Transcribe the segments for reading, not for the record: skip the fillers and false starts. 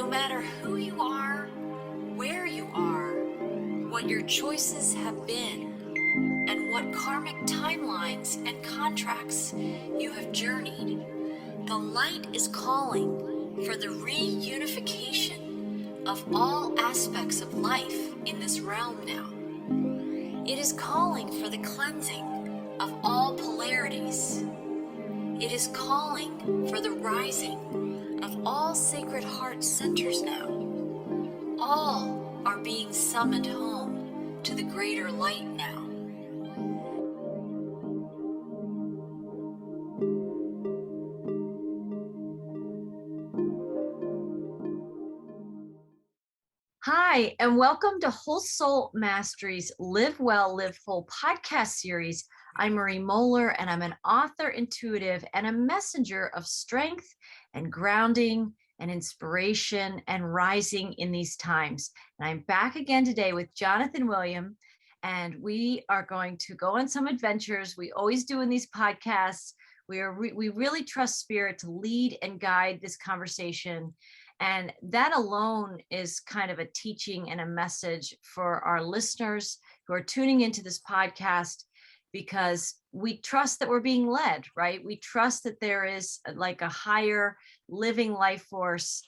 No matter who you are, where you are, what your choices have been, and what karmic timelines and contracts you have journeyed, the light is calling for the reunification of all aspects of life in this realm now. It is calling for the cleansing of all polarities. It is calling for the rising of all sacred heart centers now. All are being summoned home to the greater light now. Hi, and welcome to Whole Soul Mastery's Live Well, Live Whole podcast series. I'm Marie Mohler, and I'm an author, intuitive, and a messenger of strength and grounding and inspiration and rising in these times. And I'm back again today with Jonathan William, and we are going to go on some adventures. We always do in these podcasts. We really trust Spirit to lead and guide this conversation. And that alone is kind of a teaching and a message for our listeners who are tuning into this podcast, because we trust that we're being led, right? We trust that there is like a higher living life force,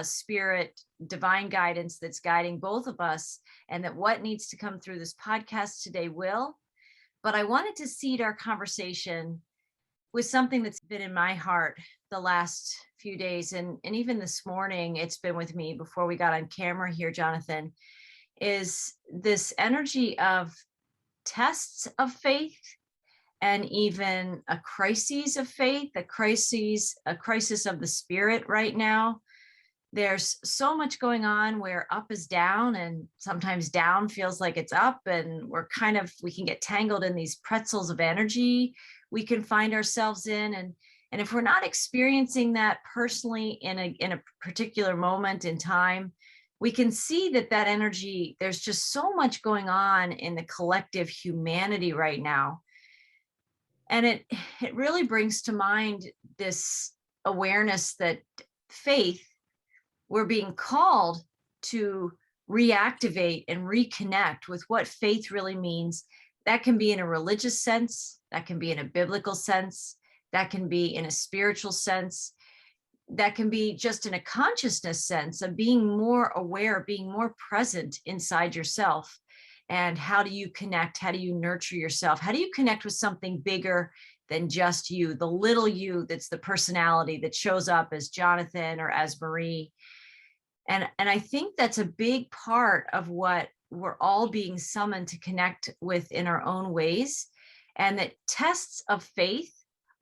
spirit, divine guidance that's guiding both of us, and that what needs to come through this podcast today will. But I wanted to seed our conversation with something that's been in my heart the last few days, and even this morning, it's been with me before we got on camera here, Jonathan, is this energy of tests of faith and even a crisis of faith, a crisis of the spirit right now. There's so much going on where up is down, and sometimes down feels like it's up, and we can get tangled in these pretzels of energy we can find ourselves in. And if we're not experiencing that personally in a particular moment in time, we can see that energy, there's just so much going on in the collective humanity right now. And it really brings to mind this awareness that faith, we're being called to reactivate and reconnect with what faith really means. That can be in a religious sense, that can be in a biblical sense, that can be in a spiritual sense, that can be just in a consciousness sense of being more aware, being more present inside yourself. And how do you connect? How do you nurture yourself? How do you connect with something bigger than just you, the little you that's the personality that shows up as Jonathan or as Marie? And I think that's a big part of what we're all being summoned to connect with in our own ways. And that tests of faith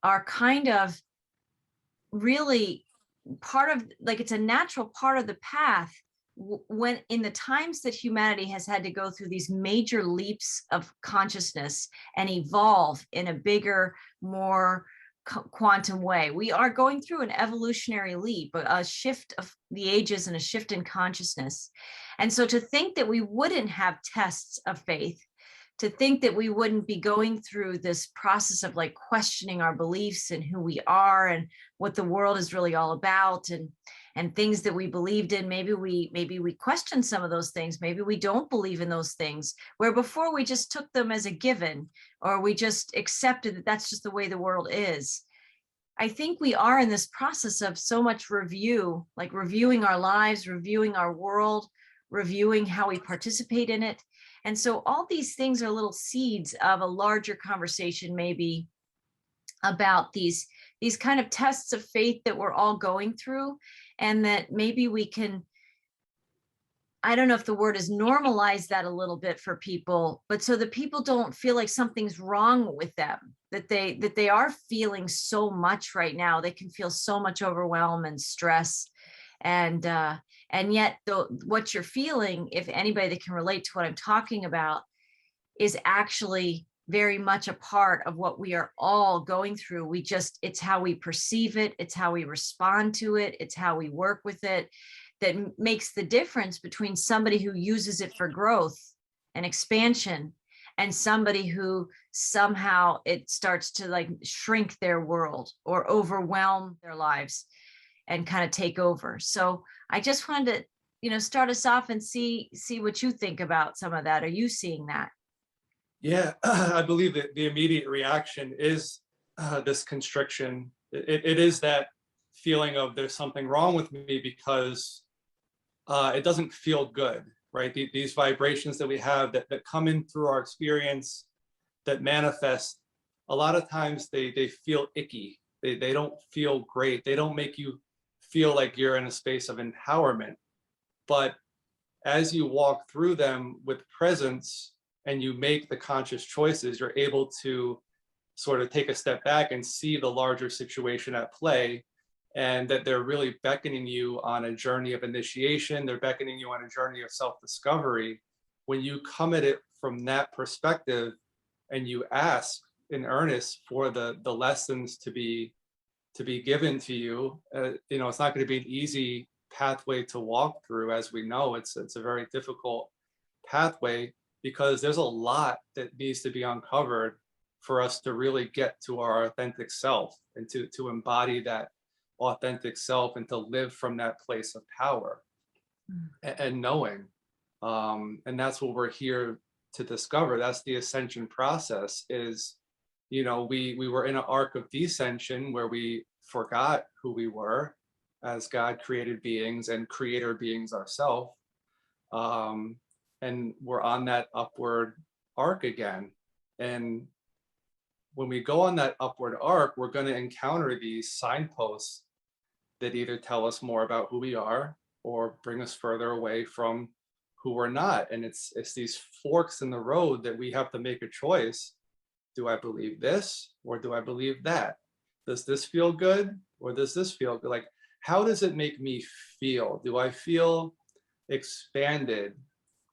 are kind of really part of, like, it's a natural part of the path when in the times that humanity has had to go through these major leaps of consciousness and evolve in a bigger, more quantum way. We are going through an evolutionary leap, a shift of the ages and a shift in consciousness. And so to think that we wouldn't have tests of faith, to think that we wouldn't be going through this process of like questioning our beliefs and who we are and what the world is really all about, and things that we believed in, maybe we question some of those things, maybe we don't believe in those things, where before we just took them as a given, or we just accepted that that's just the way the world is. I think we are in this process of so much review, like reviewing our lives, reviewing our world, reviewing how we participate in it. And so all these things are little seeds of a larger conversation, maybe about these kind of tests of faith that we're all going through, and that maybe we can, I don't know if the word is normalize that a little bit for people, but so that people don't feel like something's wrong with them, that they are feeling so much right now. They can feel so much overwhelm and stress. And yet what you're feeling, if anybody that can relate to what I'm talking about, is actually very much a part of what we are all going through. It's how we perceive it. It's how we respond to it. It's how we work with it that makes the difference between somebody who uses it for growth and expansion and somebody who somehow it starts to like shrink their world or overwhelm their lives. and kind of take over. So I just wanted to, start us off and see what you think about some of that. Are you seeing that? Yeah, I believe that the immediate reaction is this constriction. It is that feeling of there's something wrong with me because it doesn't feel good, right? These vibrations that we have that come in through our experience, that manifest, a lot of times they feel icky. They don't feel great. They don't make you feel like you're in a space of empowerment. But as you walk through them with presence and you make the conscious choices, you're able to sort of take a step back and see the larger situation at play, and that they're really beckoning you on a journey of initiation. They're beckoning you on a journey of self-discovery. When you come at it from that perspective and you ask in earnest for the lessons to be given to you, it's not going to be an easy pathway to walk through. As we know, it's a very difficult pathway, because there's a lot that needs to be uncovered for us to really get to our authentic self, and to embody that authentic self, and to live from that place of power and knowing. And that's what we're here to discover. That's the ascension process. Is, we were in an arc of descension where we forgot who we were as God created beings and creator beings ourselves. And we're on that upward arc again. And when we go on that upward arc, we're going to encounter these signposts that either tell us more about who we are or bring us further away from who we're not. And it's these forks in the road that we have to make a choice. Do I believe this, or do I believe that? Does this feel good, or does this feel good? Like, how does it make me feel? Do I feel expanded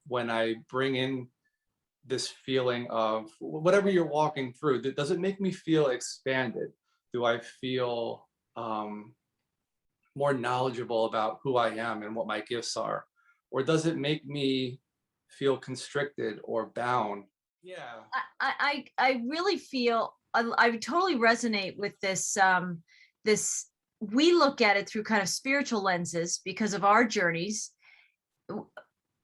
when I bring in this feeling of whatever you're walking through? Does it make me feel expanded? Do I feel more knowledgeable about who I am and what my gifts are? Or does it make me feel constricted or bound? Yeah. I really feel I totally resonate with this. This, we look at it through kind of spiritual lenses because of our journeys,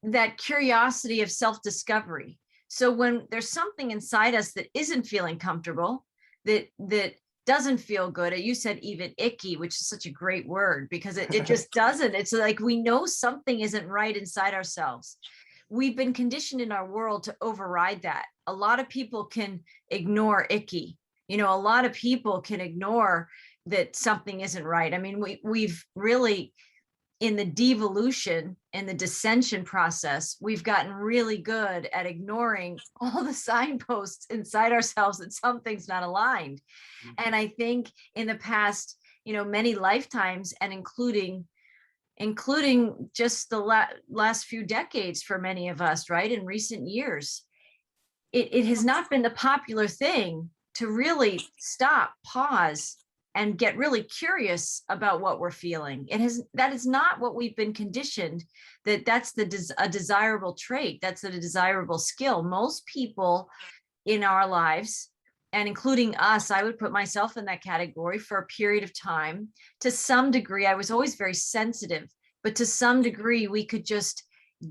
that curiosity of self-discovery. So when there's something inside us that isn't feeling comfortable, that doesn't feel good, you said even icky, which is such a great word, because it just doesn't. It's like we know something isn't right inside ourselves. We've been conditioned in our world to override that. A lot of people can ignore icky. A lot of people can ignore that something isn't right. I mean, we've really, in the devolution and the dissension process, we've gotten really good at ignoring all the signposts inside ourselves that something's not aligned. Mm-hmm. And I think in the past, many lifetimes, and including just the last few decades for many of us, right, in recent years, it has not been the popular thing to really stop, pause, and get really curious about what we're feeling. That is not what we've been conditioned, that's a desirable trait, that's a desirable skill. Most people in our lives, and including us, I would put myself in that category, for a period of time, to some degree, I was always very sensitive, but to some degree, we could just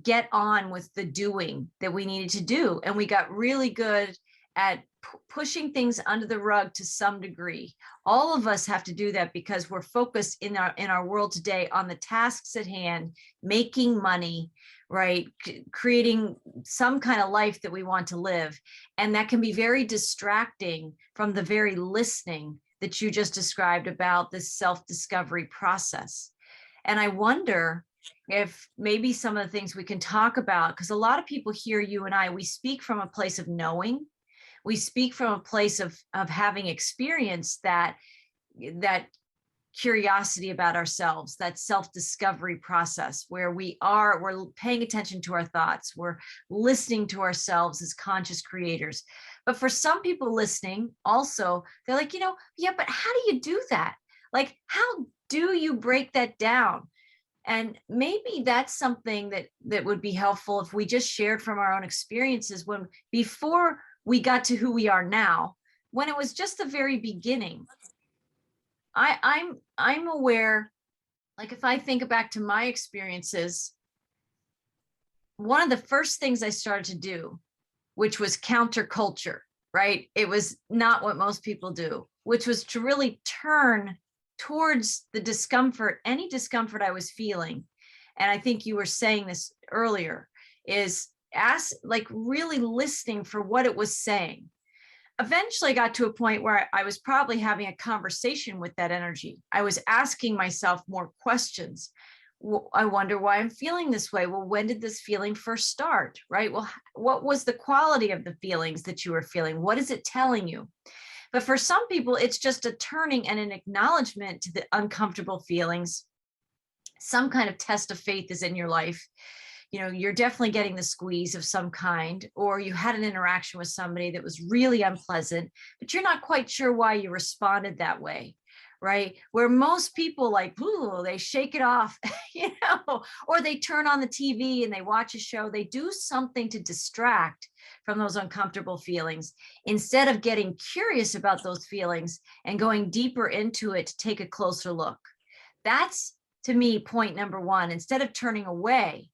get on with the doing that we needed to do. And we got really good at pushing things under the rug to some degree. All of us have to do that because we're focused in our world today on the tasks at hand, making money, right? Creating some kind of life that we want to live. And that can be very distracting from the very listening that you just described about this self-discovery process. And I wonder if maybe some of the things we can talk about, because a lot of people hear you and I, we speak from a place of knowing. We speak from a place of having experienced that curiosity about ourselves, that self-discovery process where we're paying attention to our thoughts, we're listening to ourselves as conscious creators. But for some people listening also, they're like, yeah, but how do you do that? Like, how do you break that down? And maybe that's something that would be helpful if we just shared from our own experiences before we got to who we are now, when it was just the very beginning. I'm aware Like if I think back to my experiences, one of the first things I started to do, which was counterculture, right? It was not what most people do, which was to really turn towards the discomfort, any discomfort I was feeling. And I think you were saying this earlier, is like really listening for what it was saying. Eventually I got to a point where I was probably having a conversation with that energy. I was asking myself more questions. I wonder why I'm feeling this way. Well, when did this feeling first start? Right? Well, what was the quality of the feelings that you were feeling? What is it telling you? But for some people, it's just a turning and an acknowledgement to the uncomfortable feelings. Some kind of test of faith is in your life. You know, you're definitely getting the squeeze of some kind, or you had an interaction with somebody that was really unpleasant, but you're not quite sure why you responded that way, right? Where most people like, ooh, they shake it off, or they turn on the TV and they watch a show, they do something to distract from those uncomfortable feelings instead of getting curious about those feelings and going deeper into it to take a closer look. That's, to me, point number one. Instead of turning away,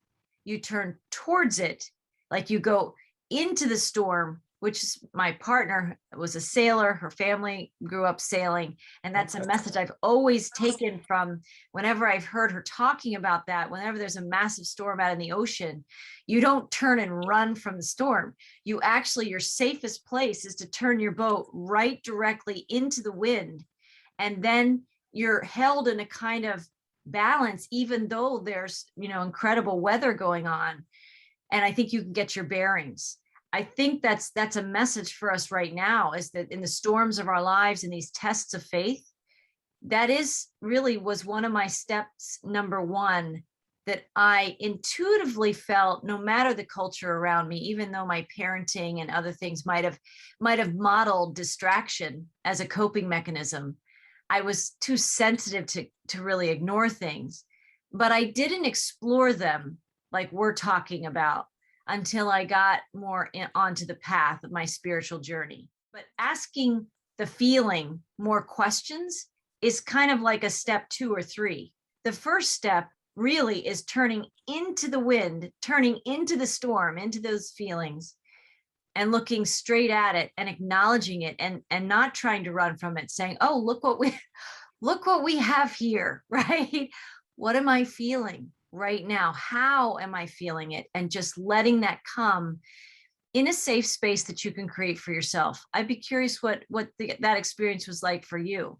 you turn towards it, like you go into the storm, which is, my partner was a sailor. Her family grew up sailing. And that's a message I've always taken from whenever I've heard her talking about that. Whenever there's a massive storm out in the ocean, you don't turn and run from the storm. You actually, your safest place is to turn your boat right directly into the wind. And then you're held in a kind of balance, even though there's, incredible weather going on. And I think you can get your bearings. I think that's a message for us right now, is that in the storms of our lives, in these tests of faith, that is really was one of my steps, number one, that I intuitively felt, no matter the culture around me, even though my parenting and other things might have modeled distraction as a coping mechanism, I was too sensitive to really ignore things. But I didn't explore them like we're talking about until I got more onto the path of my spiritual journey. But asking the feeling more questions is kind of like a step 2 or 3. The first step really is turning into the wind, turning into the storm, into those feelings, and looking straight at it and acknowledging it, and not trying to run from it, saying, oh, look what we have here, right? What am I feeling right now? How am I feeling it? And just letting that come in a safe space that you can create for yourself. I'd be curious what that experience was like for you.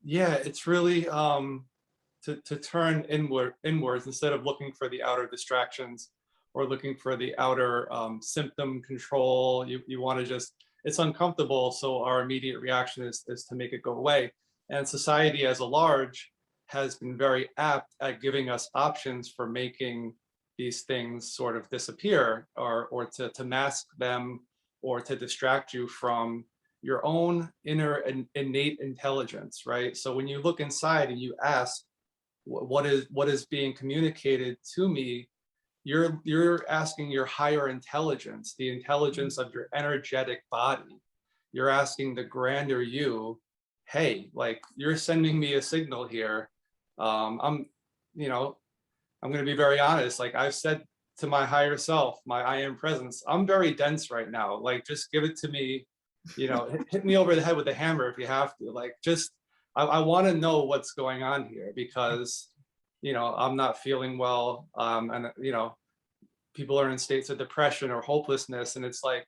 Yeah, it's really to turn inwards instead of looking for the outer distractions or looking for the outer symptom control. You want to just, it's uncomfortable, so our immediate reaction is to make it go away. And society as a large has been very apt at giving us options for making these things sort of disappear, or to mask them, or to distract you from your own inner innate intelligence, right? So when you look inside and you ask, what is being communicated to me, you're asking your higher intelligence, the intelligence of your energetic body. You're asking the grander you, hey, like, you're sending me a signal here. I'm going to be very honest. Like I've said to my higher self, my I am presence, I'm very dense right now. Like, just give it to me, hit me over the head with a hammer if you have to. Like, just, I want to know what's going on here, because I'm not feeling well, and people are in states of depression or hopelessness, and it's like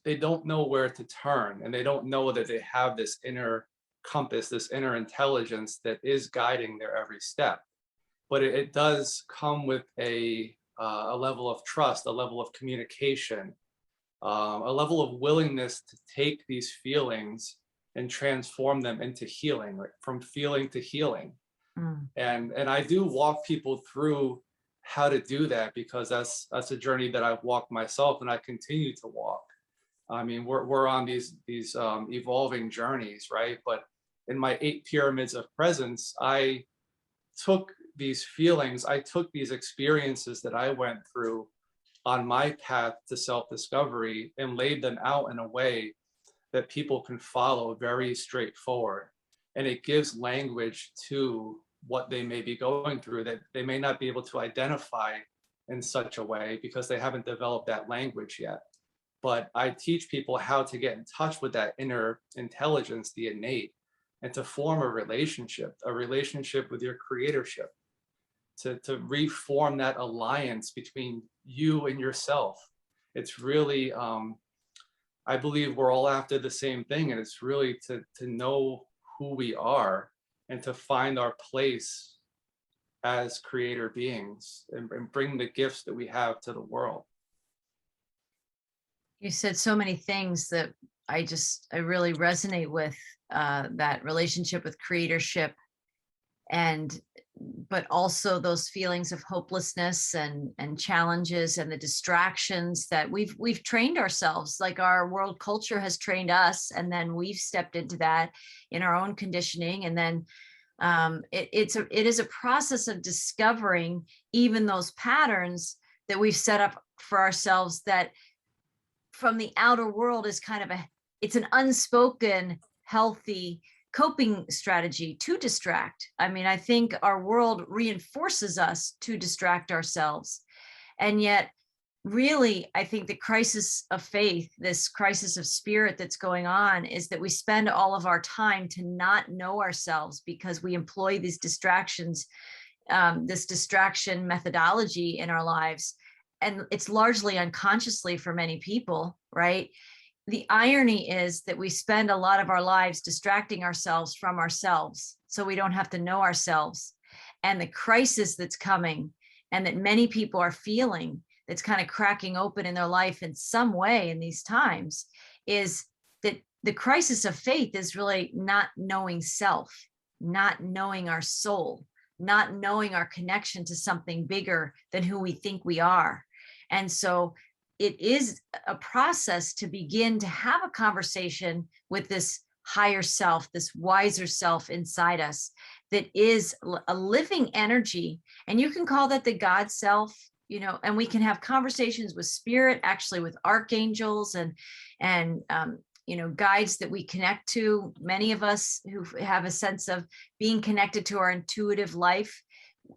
they don't know where to turn, and they don't know that they have this inner compass, this inner intelligence that is guiding their every step. But it does come with a level of trust, a level of communication, a level of willingness to take these feelings and transform them into healing, right? From feeling to healing. And I do walk people through how to do that, because that's a journey that I've walked myself, and I continue to walk. I mean, we're on these evolving journeys, right? But in my 8 pyramids of presence, I took these feelings, I took these experiences that I went through on my path to self-discovery, and laid them out in a way that people can follow very straightforward. and it gives language to what they may be going through that they may not be able to identify in such a way because they haven't developed that language yet. But I teach people how to get in touch with that inner intelligence, the innate, and to form a relationship with your creatorship, to reform that alliance between you and yourself. It's really, I believe we're all after the same thing, and it's really to know who we are and to find our place as creator beings and bring the gifts that we have to the world. You said so many things that I really resonate with, that relationship with creatorship, but also those feelings of hopelessness and challenges and the distractions that we've trained ourselves, like our world culture has trained us, and then we've stepped into that in our own conditioning. And then it is a process of discovering even those patterns that we've set up for ourselves that from the outer world is kind of it's an unspoken healthy coping strategy to distract. I mean, I think our world reinforces us to distract ourselves. And yet, really, I think the crisis of faith, this crisis of spirit that's going on, is that we spend all of our time to not know ourselves because we employ these distractions, this distraction methodology in our lives. And it's largely unconsciously for many people, right? The irony is that we spend a lot of our lives distracting ourselves from ourselves so we don't have to know ourselves. And the crisis that's coming and that many people are feeling, that's kind of cracking open in their life in some way in these times, is that the crisis of faith is really not knowing self, not knowing our soul, not knowing our connection to something bigger than who we think we are. And so it is a process to begin to have a conversation with this higher self, this wiser self inside us that is a living energy. And you can call that the God self, and we can have conversations with spirit, actually with archangels and guides that we connect to. Many of us who have a sense of being connected to our intuitive life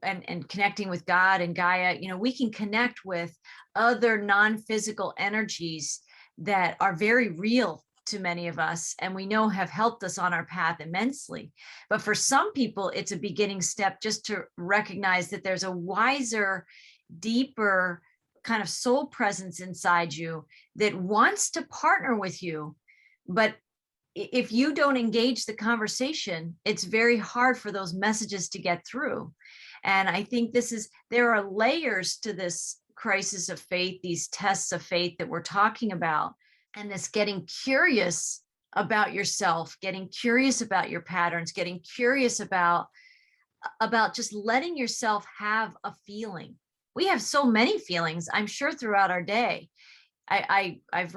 and connecting with God and Gaia, we can connect with other non-physical energies that are very real to many of us, and we know have helped us on our path immensely. But for some people, it's a beginning step just to recognize that there's a wiser, deeper kind of soul presence inside you that wants to partner with you. But if you don't engage the conversation, it's very hard for those messages to get through. And I think there are layers to this crisis of faith, these tests of faith that we're talking about, and this getting curious about yourself, getting curious about your patterns, getting curious about just letting yourself have a feeling. We have so many feelings, I'm sure, throughout our day. I've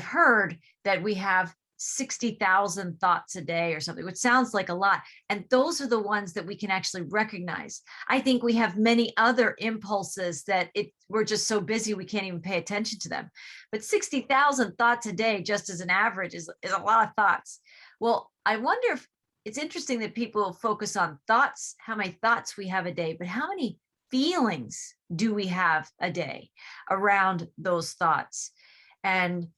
heard that we have 60,000 thoughts a day or something, which sounds like a lot. And those are the ones that we can actually recognize. I think we have many other impulses that we're just so busy we can't even pay attention to them. But 60,000 thoughts a day, just as an average, is a lot of thoughts. Well, I wonder if it's interesting that people focus on thoughts, how many thoughts we have a day, but how many feelings do we have a day around those thoughts? And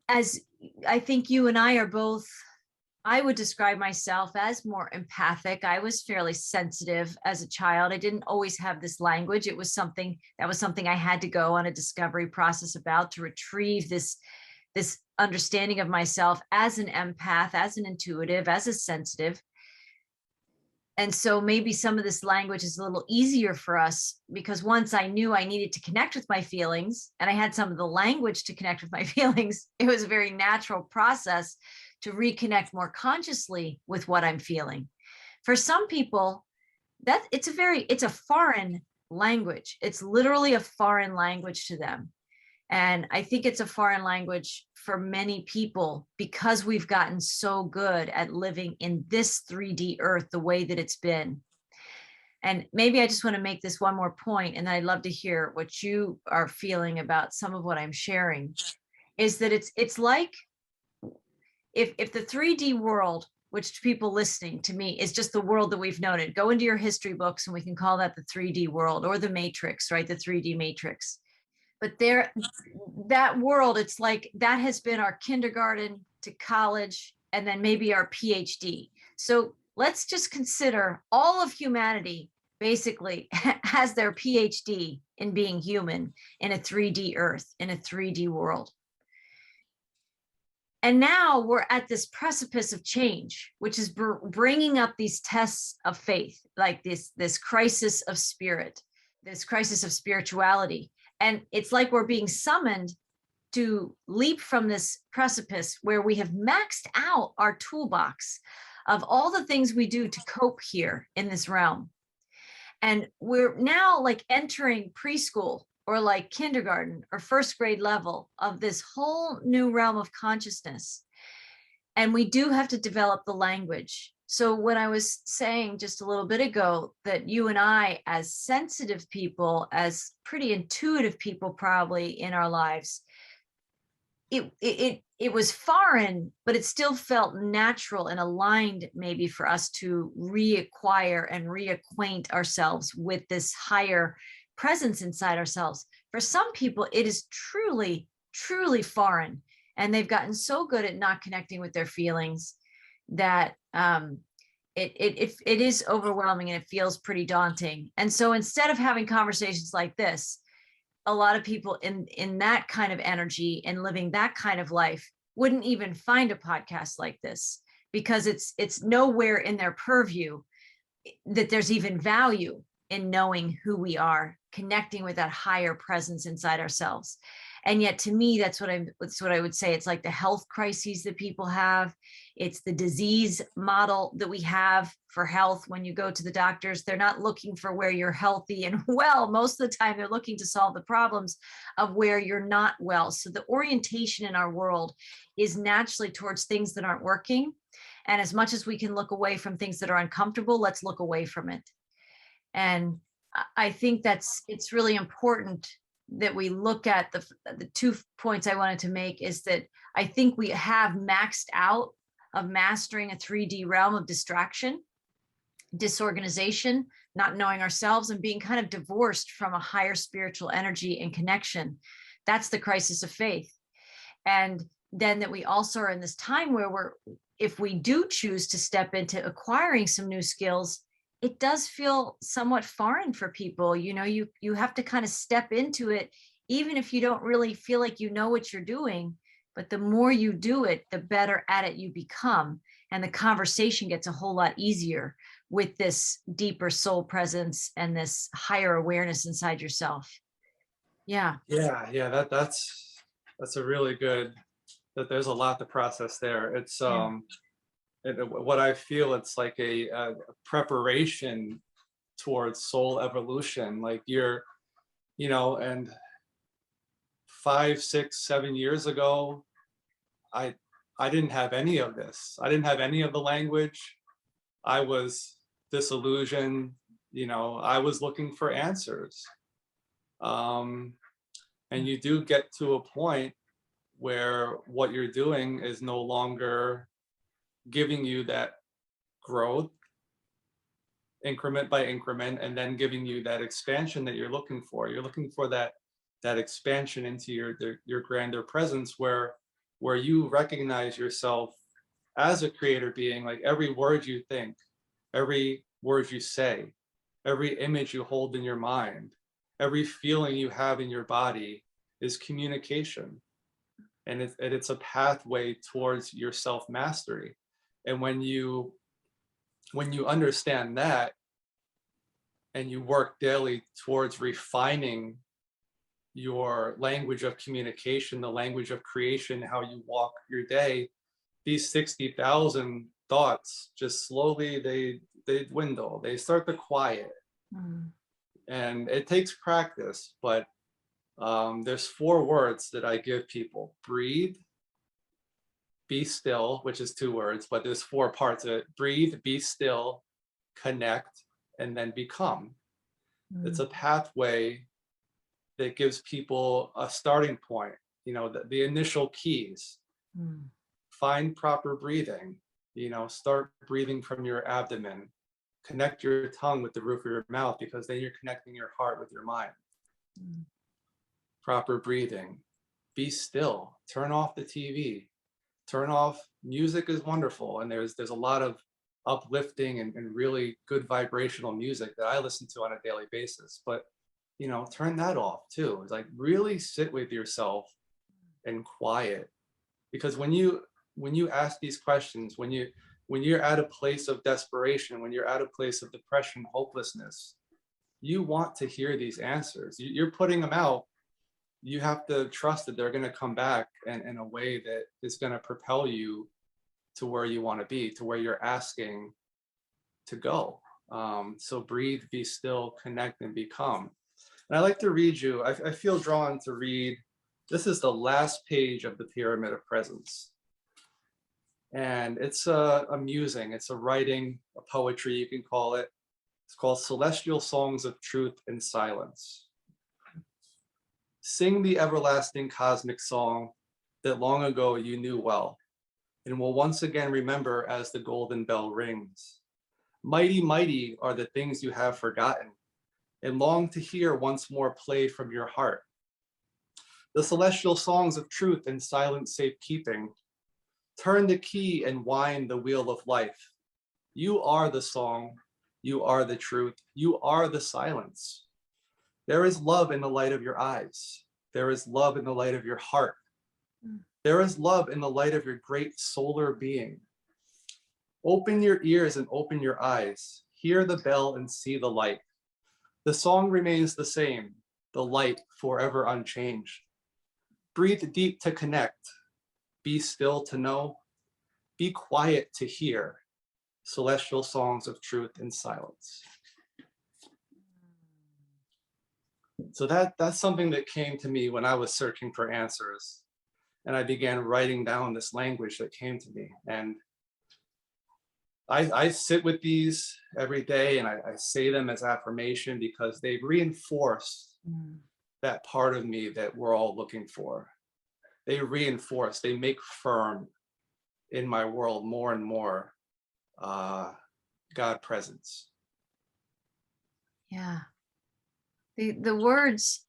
as I think you and I are both, I would describe myself as more empathic. I was fairly sensitive as a child. I didn't always have this language. It was something I had to go on a discovery process about, to retrieve this understanding of myself as an empath, as an intuitive, as a sensitive. And so maybe some of this language is a little easier for us because once I knew I needed to connect with my feelings and I had some of the language to connect with my feelings, it was a very natural process to reconnect more consciously with what I'm feeling. For some people, it's a foreign language. It's literally a foreign language to them. And I think it's a foreign language for many people because we've gotten so good at living in this 3D earth the way that it's been. And maybe I just want to make this one more point, and I'd love to hear what you are feeling about some of what I'm sharing, is that it's like if the 3D world which to people listening to me is just the world that we've known it. Go into your history books and we can call that the 3D world or the matrix, right? The 3D matrix. But that world, it's like that has been our kindergarten to college and then maybe our PhD. So let's just consider all of humanity basically has their PhD in being human in a 3D earth, in a 3D world. And now we're at this precipice of change, which is bringing up these tests of faith, like this crisis of spirit, this crisis of spirituality. And it's like we're being summoned to leap from this precipice where we have maxed out our toolbox of all the things we do to cope here in this realm. And we're now like entering preschool or like kindergarten or first grade level of this whole new realm of consciousness. And we do have to develop the language. So when I was saying just a little bit ago that you and I, as sensitive people, as pretty intuitive people probably in our lives, it was foreign, but it still felt natural and aligned maybe for us to reacquire and reacquaint ourselves with this higher presence inside ourselves. For some people, it is truly, truly foreign. And they've gotten so good at not connecting with their feelings that it is overwhelming and it feels pretty daunting. And so instead of having conversations like this, a lot of people in that kind of energy and living that kind of life wouldn't even find a podcast like this because it's nowhere in their purview that there's even value in knowing who we are, connecting with that higher presence inside ourselves. And yet to me, that's what I would say. It's like the health crises that people have. It's the disease model that we have for health. When you go to the doctors, they're not looking for where you're healthy and well. Most of the time, they're looking to solve the problems of where you're not well. So the orientation in our world is naturally towards things that aren't working. And as much as we can look away from things that are uncomfortable, let's look away from it. And I think it's really important that we look at the 2 points I wanted to make is that I think we have maxed out of mastering a 3D realm of distraction, disorganization, not knowing ourselves, and being kind of divorced from a higher spiritual energy and connection. That's the crisis of faith. And then that we also are in this time where if we do choose to step into acquiring some new skills, it does feel somewhat foreign for people. You know, you have to kind of step into it, even if you don't really feel like you know what you're doing. But the more you do it, the better at it you become. And the conversation gets a whole lot easier with this deeper soul presence and this higher awareness inside yourself. Yeah. Yeah. That's a really good, that there's a lot to process there. It's, what I feel, it's like a preparation towards soul evolution. Like and 5, 6, 7 years ago, I didn't have any of this. I didn't have any of the language. I was disillusioned. I was looking for answers. And you do get to a point where what you're doing is no longer giving you that growth increment by increment, and then giving you that expansion that you're looking for. You're looking for that expansion into your grander presence where you recognize yourself as a creator being. Like every word you think, every word you say, every image you hold in your mind, every feeling you have in your body is communication. And it's a pathway towards your self-mastery. And when you understand that and you work daily towards refining your language of communication, the language of creation, how you walk your day, these 60,000 thoughts just slowly, they dwindle, they start to quiet. And it takes practice, but there's 4 words that I give people: breathe, be still, which is 2 words, but there's 4 parts of it: breathe, be still, connect, and then become. It's a pathway that gives people a starting point, the initial keys. Find proper breathing, Start breathing from your abdomen. Connect your tongue with the roof of your mouth, because then you're connecting your heart with your mind. Proper breathing. Be still. Turn off the TV. Turn off music is wonderful, and there's a lot of uplifting and really good vibrational music that I listen to on a daily basis. But turn that off too. It's like really sit with yourself and quiet, because when you ask these questions, when you're at a place of desperation, when you're at a place of depression, hopelessness, you want to hear these answers. You're putting them out. You have to trust that they're going to come back in a way that is going to propel you to where you want to be, to where you're asking to go. So breathe, be still, connect, and become. And I like to read you, I feel drawn to read, this is the last page of the Pyramid of Presence. And it's a musing, it's a writing, a poetry, you can call it. It's called Celestial Songs of Truth in Silence. Sing the everlasting cosmic song that long ago you knew well, and will once again remember as the golden bell rings. Mighty, mighty are the things you have forgotten, and long to hear once more play from your heart. The celestial songs of truth in silent safekeeping. Turn the key and wind the wheel of life. You are the song, you are the truth, you are the silence. There is love in the light of your eyes. There is love in the light of your heart. There is love in the light of your great solar being. Open your ears and open your eyes. Hear the bell and see the light. The song remains the same, the light forever unchanged. Breathe deep to connect. Be still to know. Be quiet to hear. Celestial songs of truth in silence. So that's something that came to me when I was searching for answers, and I began writing down this language that came to me. And I sit with these every day, and I say them as affirmation, because they reinforce that part of me that we're all looking for. They reinforce, they make firm in my world more and more God presence. Yeah. The words,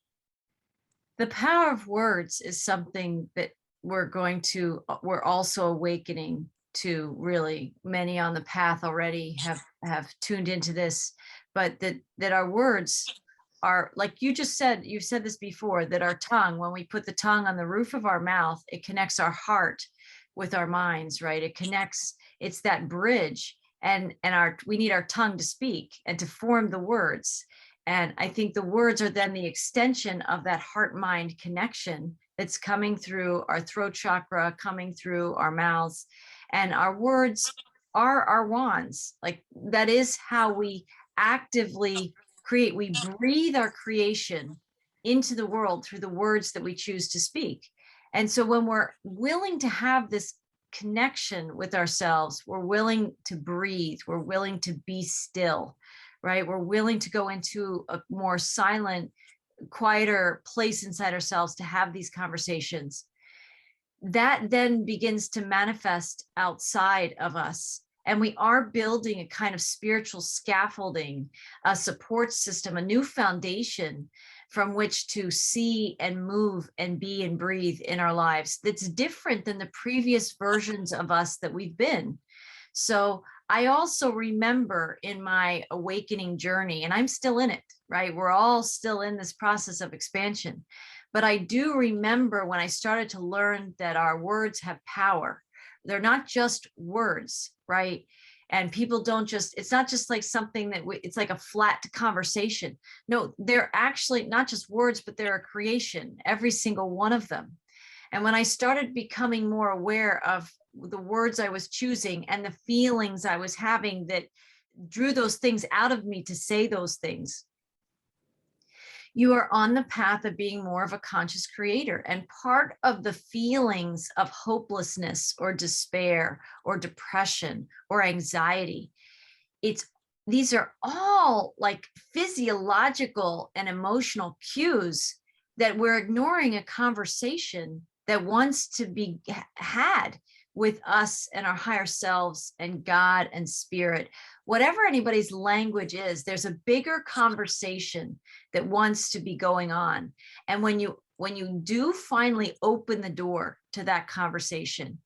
the power of words is something that we're also awakening to. Really, many on the path already have tuned into this, but that our words are, like you just said, you've said this before, that our tongue, when we put the tongue on the roof of our mouth, it connects our heart with our minds, right? It connects, it's that bridge, and we need our tongue to speak and to form the words. And I think the words are then the extension of that heart-mind connection that's coming through our throat chakra, coming through our mouths. And our words are our wands. Like, that is how we actively create. We breathe our creation into the world through the words that we choose to speak. And so when we're willing to have this connection with ourselves, we're willing to breathe, we're willing to be still, right? We're willing to go into a more silent, quieter place inside ourselves to have these conversations. That then begins to manifest outside of us. And we are building a kind of spiritual scaffolding, a support system, a new foundation from which to see and move and be and breathe in our lives that's different than the previous versions of us that we've been. So I also remember in my awakening journey, and I'm still in it, right? We're all still in this process of expansion. But I do remember when I started to learn that our words have power. They're not just words, right? And people don't just, it's not just like something that it's like a flat conversation. No, they're actually not just words, but they're a creation, every single one of them. And when I started becoming more aware of the words I was choosing and the feelings I was having that drew those things out of me to say those things, you are on the path of being more of a conscious creator. And part of the feelings of hopelessness or despair or depression or anxiety, these are all like physiological and emotional cues that we're ignoring a conversation that wants to be had, with us and our higher selves and God and spirit. Whatever anybody's language is, there's a bigger conversation that wants to be going on. And when you do finally open the door to that conversation,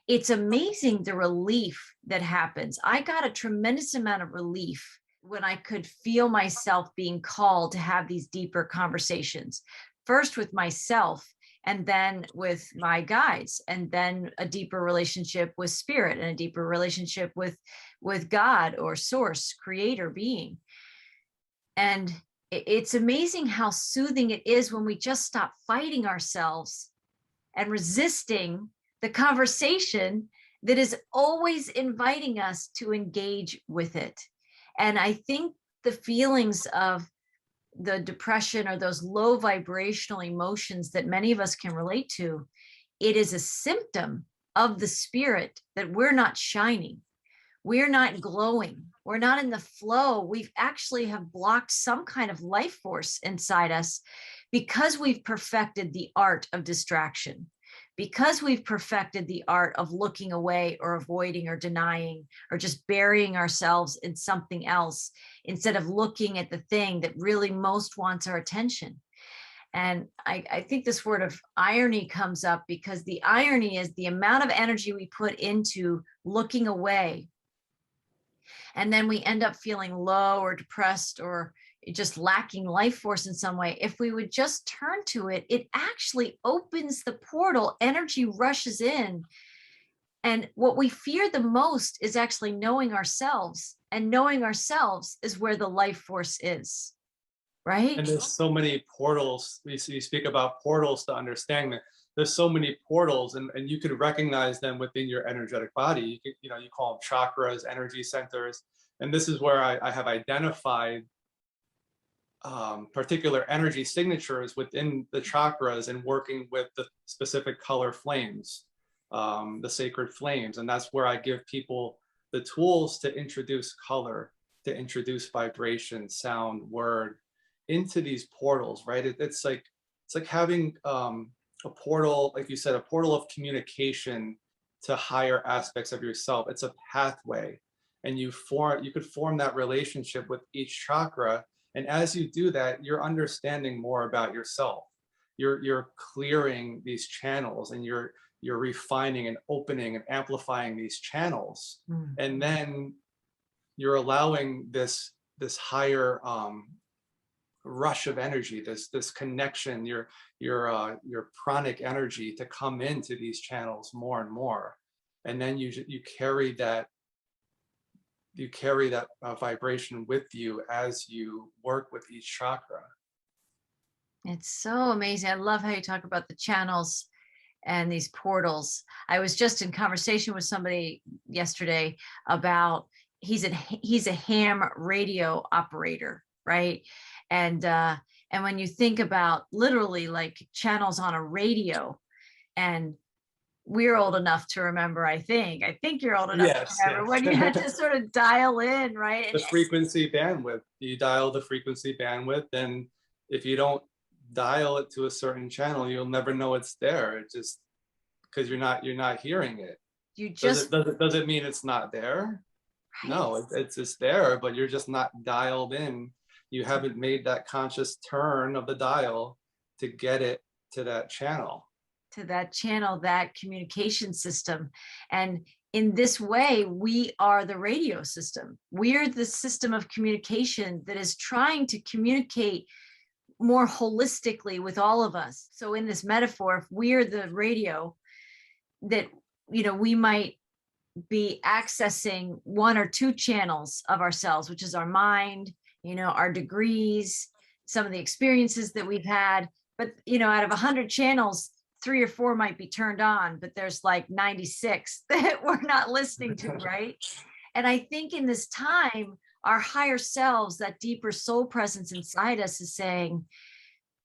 it's amazing the relief that happens. I got a tremendous amount of relief when I could feel myself being called to have these deeper conversations, first with myself, and then with my guides, and then a deeper relationship with spirit, and a deeper relationship with God or source, creator, being. And it's amazing how soothing it is when we just stop fighting ourselves and resisting the conversation that is always inviting us to engage with it. And I think the feelings of the depression or those low vibrational emotions that many of us can relate to, it is a symptom of the spirit that we're not shining. We're not glowing. We're not in the flow. We've actually have blocked some kind of life force inside us because we've perfected the art of distraction, because we've perfected the art of looking away or avoiding or denying or just burying ourselves in something else instead of looking at the thing that really most wants our attention. And I think this word of irony comes up because the irony is the amount of energy we put into looking away. And then we end up feeling low or depressed or just lacking life force in some way. If we would just turn to it, it actually opens the portal, energy rushes in. And what we fear the most is actually knowing ourselves, and knowing ourselves is where the life force is, right? And there's so many portals. You speak about portals to understanding. There's so many portals, and you could recognize them within your energetic body. You call them chakras, energy centers. And this is where I have identified particular energy signatures within the chakras and working with the specific color flames, the sacred flames. And that's where I give people the tools to introduce color, to introduce vibration, sound, word into these portals, right? It's like having a portal, like you said, a portal of communication to higher aspects of yourself. It's a pathway, and you could form that relationship with each chakra. And as you do that, you're understanding more about yourself. You're clearing these channels, and you're refining and opening and amplifying these channels. And then you're allowing this higher rush of energy, this connection, your pranic energy to come into these channels more and more. And then you carry that vibration with you as you work with each chakra. It's so amazing. I love how you talk about the channels and these portals. I was just in conversation with somebody yesterday about he's a ham radio operator, right? And when you think about literally like channels on a radio, and we're old enough to remember, I think you're old enough to remember when you had to sort of dial in, right? The frequency bandwidth. You dial the frequency bandwidth, and if you don't dial it to a certain channel, you'll never know it's there. It just because you're not hearing it. You just does it mean it's not there? Right. No, it's just there, but you're just not dialed in. You haven't made that conscious turn of the dial to get it to that channel. That communication system. And in this way, we are the radio system. We're the system of communication that is trying to communicate more holistically with all of us. So in this metaphor, if we're the radio, that, we might be accessing one or two channels of ourselves, which is our mind, our degrees, some of the experiences that we've had. But, out of 100 channels, 3 or 4 might be turned on, but there's like 96 that we're not listening to, right? And I think in this time, our higher selves, that deeper soul presence inside us is saying,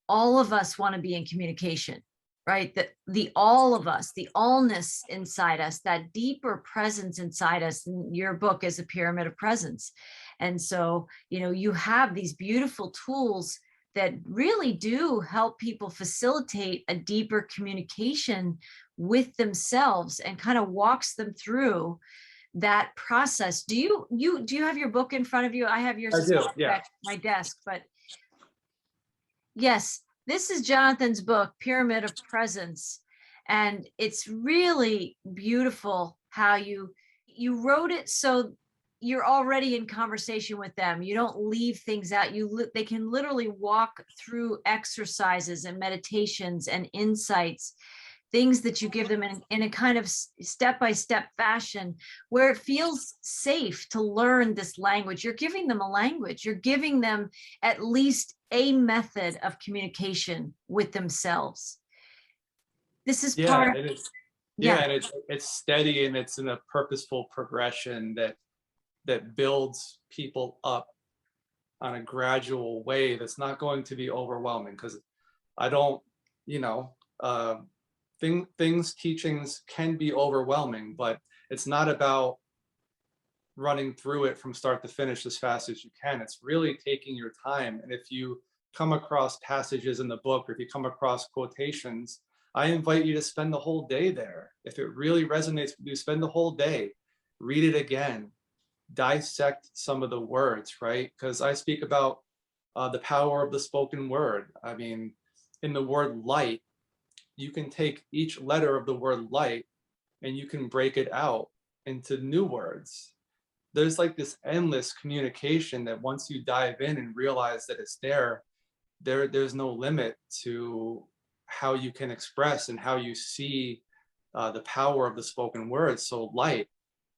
all of us want to be in communication, right? The all of us, the allness inside us, that deeper presence inside us. And your book is a pyramid of presence. And so, you have these beautiful tools that really do help people facilitate a deeper communication with themselves and kind of walks them through that process. Do you have your book in front of you? I have yours I do, yeah. at my desk, but yes, this is Jonathan's book, Pyramid of Presence. And it's really beautiful how you wrote it so you're already in conversation with them. You don't leave things out. They can literally walk through exercises and meditations and insights, things that you give them in a kind of step-by-step fashion where it feels safe to learn this language. You're giving them a language. You're giving them at least a method of communication with themselves. This is part. And it's, and it's steady, and it's in a purposeful progression that builds people up on a gradual way that's not going to be overwhelming, because I don't, teachings can be overwhelming, but it's not about running through it from start to finish as fast as you can. It's really taking your time. And if you come across passages in the book, or if you come across quotations, I invite you to spend the whole day there. If it really resonates with you, spend the whole day, read it again, dissect some of the words, right? Because I speak about the power of the spoken word. I mean, in the word light, you can take each letter of the word light and you can break it out into new words. There's like this endless communication that once you dive in and realize that it's there's no limit to how you can express and how you see the power of the spoken word. So light,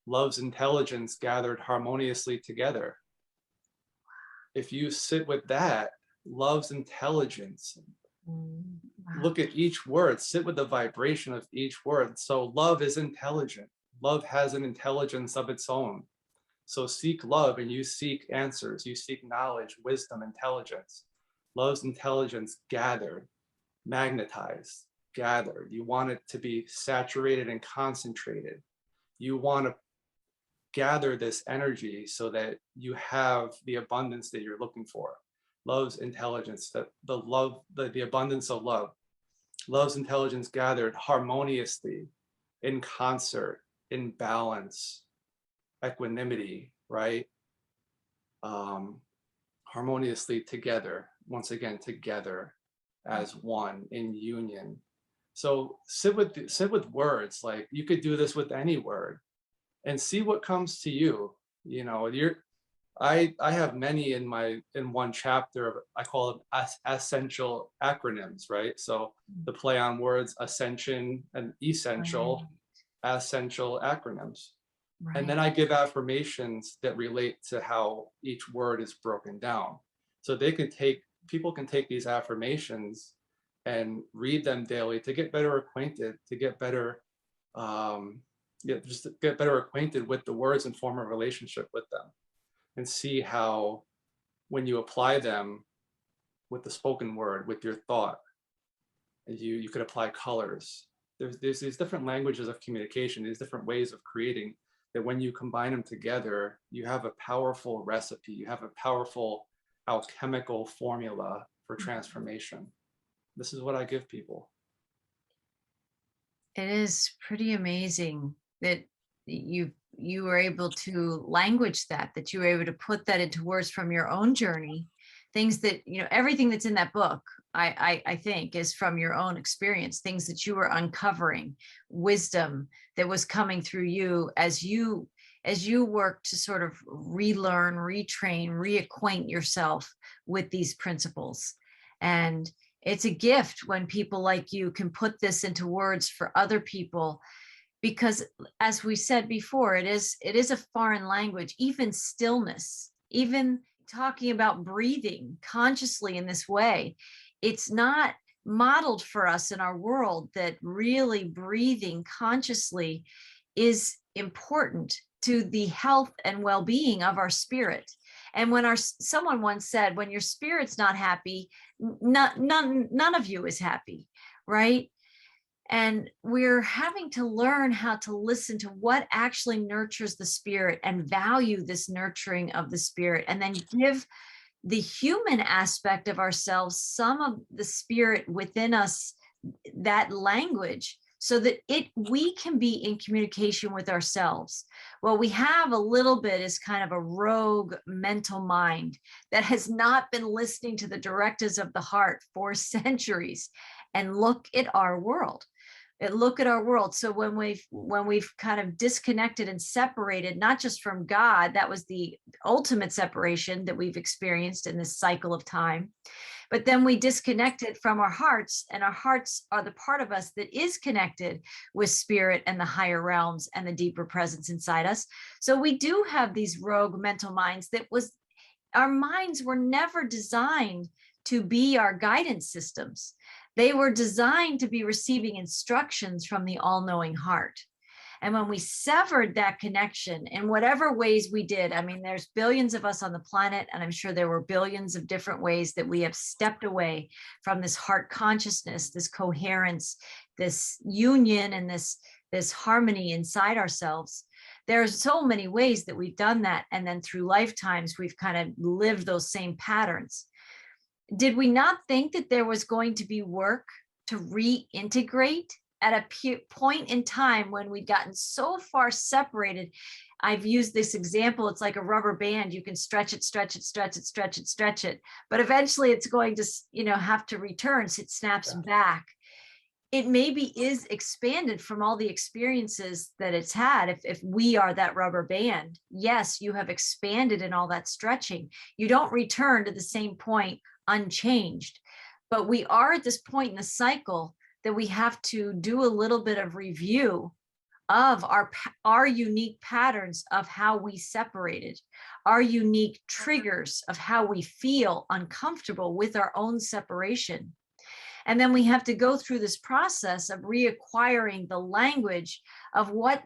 love's intelligence gathered harmoniously together. If you sit with that, love's intelligence, look at each word, sit with the vibration of each word. So love is intelligent. Love has an intelligence of its own. So seek love and you seek answers. You seek knowledge, wisdom, intelligence. Love's intelligence gathered, magnetized, gathered. You want it to be saturated and concentrated. You want to gather this energy so that you have the abundance that you're looking for. Love's intelligence, the abundance of love. Love's intelligence gathered harmoniously, in concert, in balance, equanimity, right? Harmoniously together, once again, together as one in union. So sit with words. Like, you could do this with any word and see what comes to you. I have many in one chapter. I call it essential acronyms, right? So the play on words, ascension and essential, essential acronyms. Right. And then I give affirmations that relate to how each word is broken down. So people can take these affirmations and read them daily to get better acquainted, to get better, just to get better acquainted with the words and form a relationship with them. And see how, when you apply them with the spoken word, with your thought, you could apply colors. There's these different languages of communication, these different ways of creating, that when you combine them together, you have a powerful recipe, you have a powerful alchemical formula for transformation. This is what I give people. It is pretty amazing that you were able to language that you were able to put that into words from your own journey, things that, everything that's in that book, I think is from your own experience, things that you were uncovering, wisdom that was coming through you as you work to sort of relearn, retrain, reacquaint yourself with these principles. And it's a gift when people like you can put this into words for other people, because as we said before, it is a foreign language. Even stillness, even talking about breathing consciously in this way, it's not modeled for us in our world, that really breathing consciously is important to the health and well-being of our spirit. And when someone once said, when your spirit's not happy, none of you is happy, right? And we're having to learn how to listen to what actually nurtures the spirit and value this nurturing of the spirit, and then give the human aspect of ourselves, some of the spirit within us, that language, so that we can be in communication with ourselves. Well, we have a little bit is kind of a rogue mental mind that has not been listening to the directives of the heart for centuries. And look at our world. So when we've kind of disconnected and separated, not just from God, that was the ultimate separation that we've experienced in this cycle of time, but then we disconnected from our hearts, and our hearts are the part of us that is connected with spirit and the higher realms and the deeper presence inside us. So we do have these rogue mental minds our minds were never designed to be our guidance systems. They were designed to be receiving instructions from the all-knowing heart. And when we severed that connection in whatever ways we did, I mean, there's billions of us on the planet, and I'm sure there were billions of different ways that we have stepped away from this heart consciousness, this coherence, this union, and this harmony inside ourselves. There are so many ways that we've done that. And then through lifetimes, we've kind of lived those same patterns. Did we not think that there was going to be work to reintegrate at a point in time when we'd gotten so far separated? I've used this example. It's like a rubber band. You can stretch it, stretch it, stretch it, stretch it, stretch it. But eventually it's going to, have to return. So it snaps back. It maybe is expanded from all the experiences that it's had. If we are that rubber band, yes, you have expanded in all that stretching. You don't return to the same point unchanged. But we are at this point in the cycle that we have to do a little bit of review of our unique patterns of how we separated, our unique triggers of how we feel uncomfortable with our own separation. And then we have to go through this process of reacquiring the language of what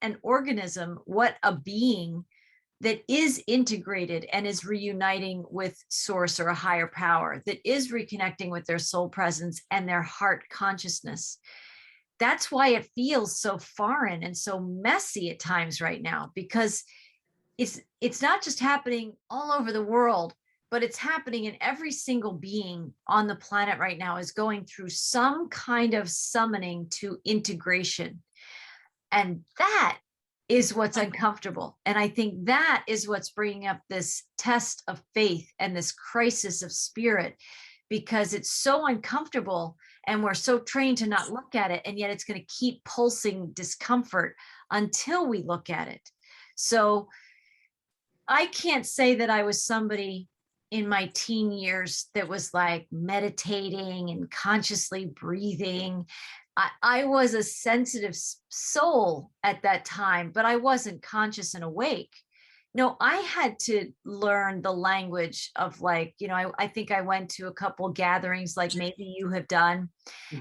an organism, what a being that is integrated and is reuniting with source or a higher power, that is reconnecting with their soul presence and their heart consciousness. That's why it feels so foreign and so messy at times right now, because it's not just happening all over the world, but it's happening in every single being on the planet right now is going through some kind of summoning to integration. And that is what's uncomfortable. And I think that is what's bringing up this test of faith and this crisis of spirit, because it's so uncomfortable and we're so trained to not look at it. And yet it's going to keep pulsing discomfort until we look at it. So I can't say that I was somebody in my teen years that was like meditating and consciously breathing. I was a sensitive soul at that time, but I wasn't conscious and awake. No, I had to learn the language of I think I went to a couple gatherings like maybe you have done,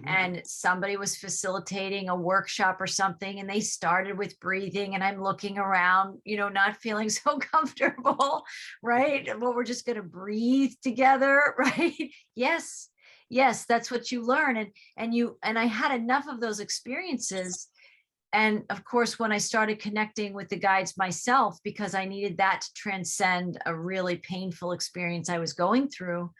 and somebody was facilitating a workshop or something, and they started with breathing, and I'm looking around, not feeling so comfortable, right? Well, we're just going to breathe together, right? Yes, that's what you learn. And I had enough of those experiences. And of course, when I started connecting with the guides myself, because I needed that to transcend a really painful experience I was going through,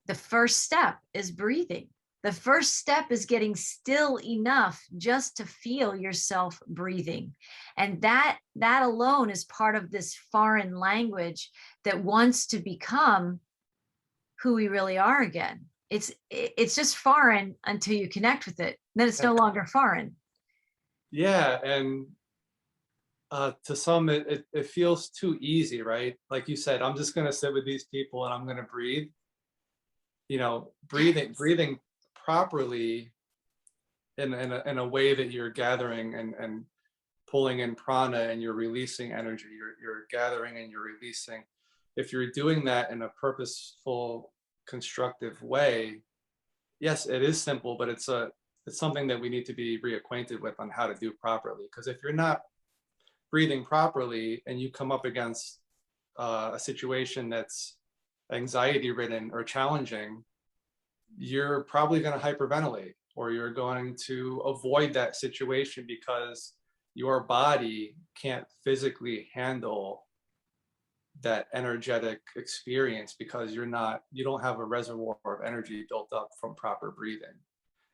the first step is breathing. The first step is getting still enough just to feel yourself breathing. And that alone is part of this foreign language that wants to become who we really are again. It's just foreign until you connect with it. Then it's no longer foreign. Yeah, and to some it feels too easy, right? Like you said, I'm just gonna sit with these people and I'm gonna breathe. Breathing properly in a way that you're gathering and pulling in prana and you're releasing energy. You're gathering and you're releasing. If you're doing that in a purposeful, constructive way, yes, it is simple, but it's something that we need to be reacquainted with on how to do properly. Because if you're not breathing properly and you come up against a situation that's anxiety ridden or challenging, you're probably going to hyperventilate, or you're going to avoid that situation because your body can't physically handle that energetic experience because you don't have a reservoir of energy built up from proper breathing.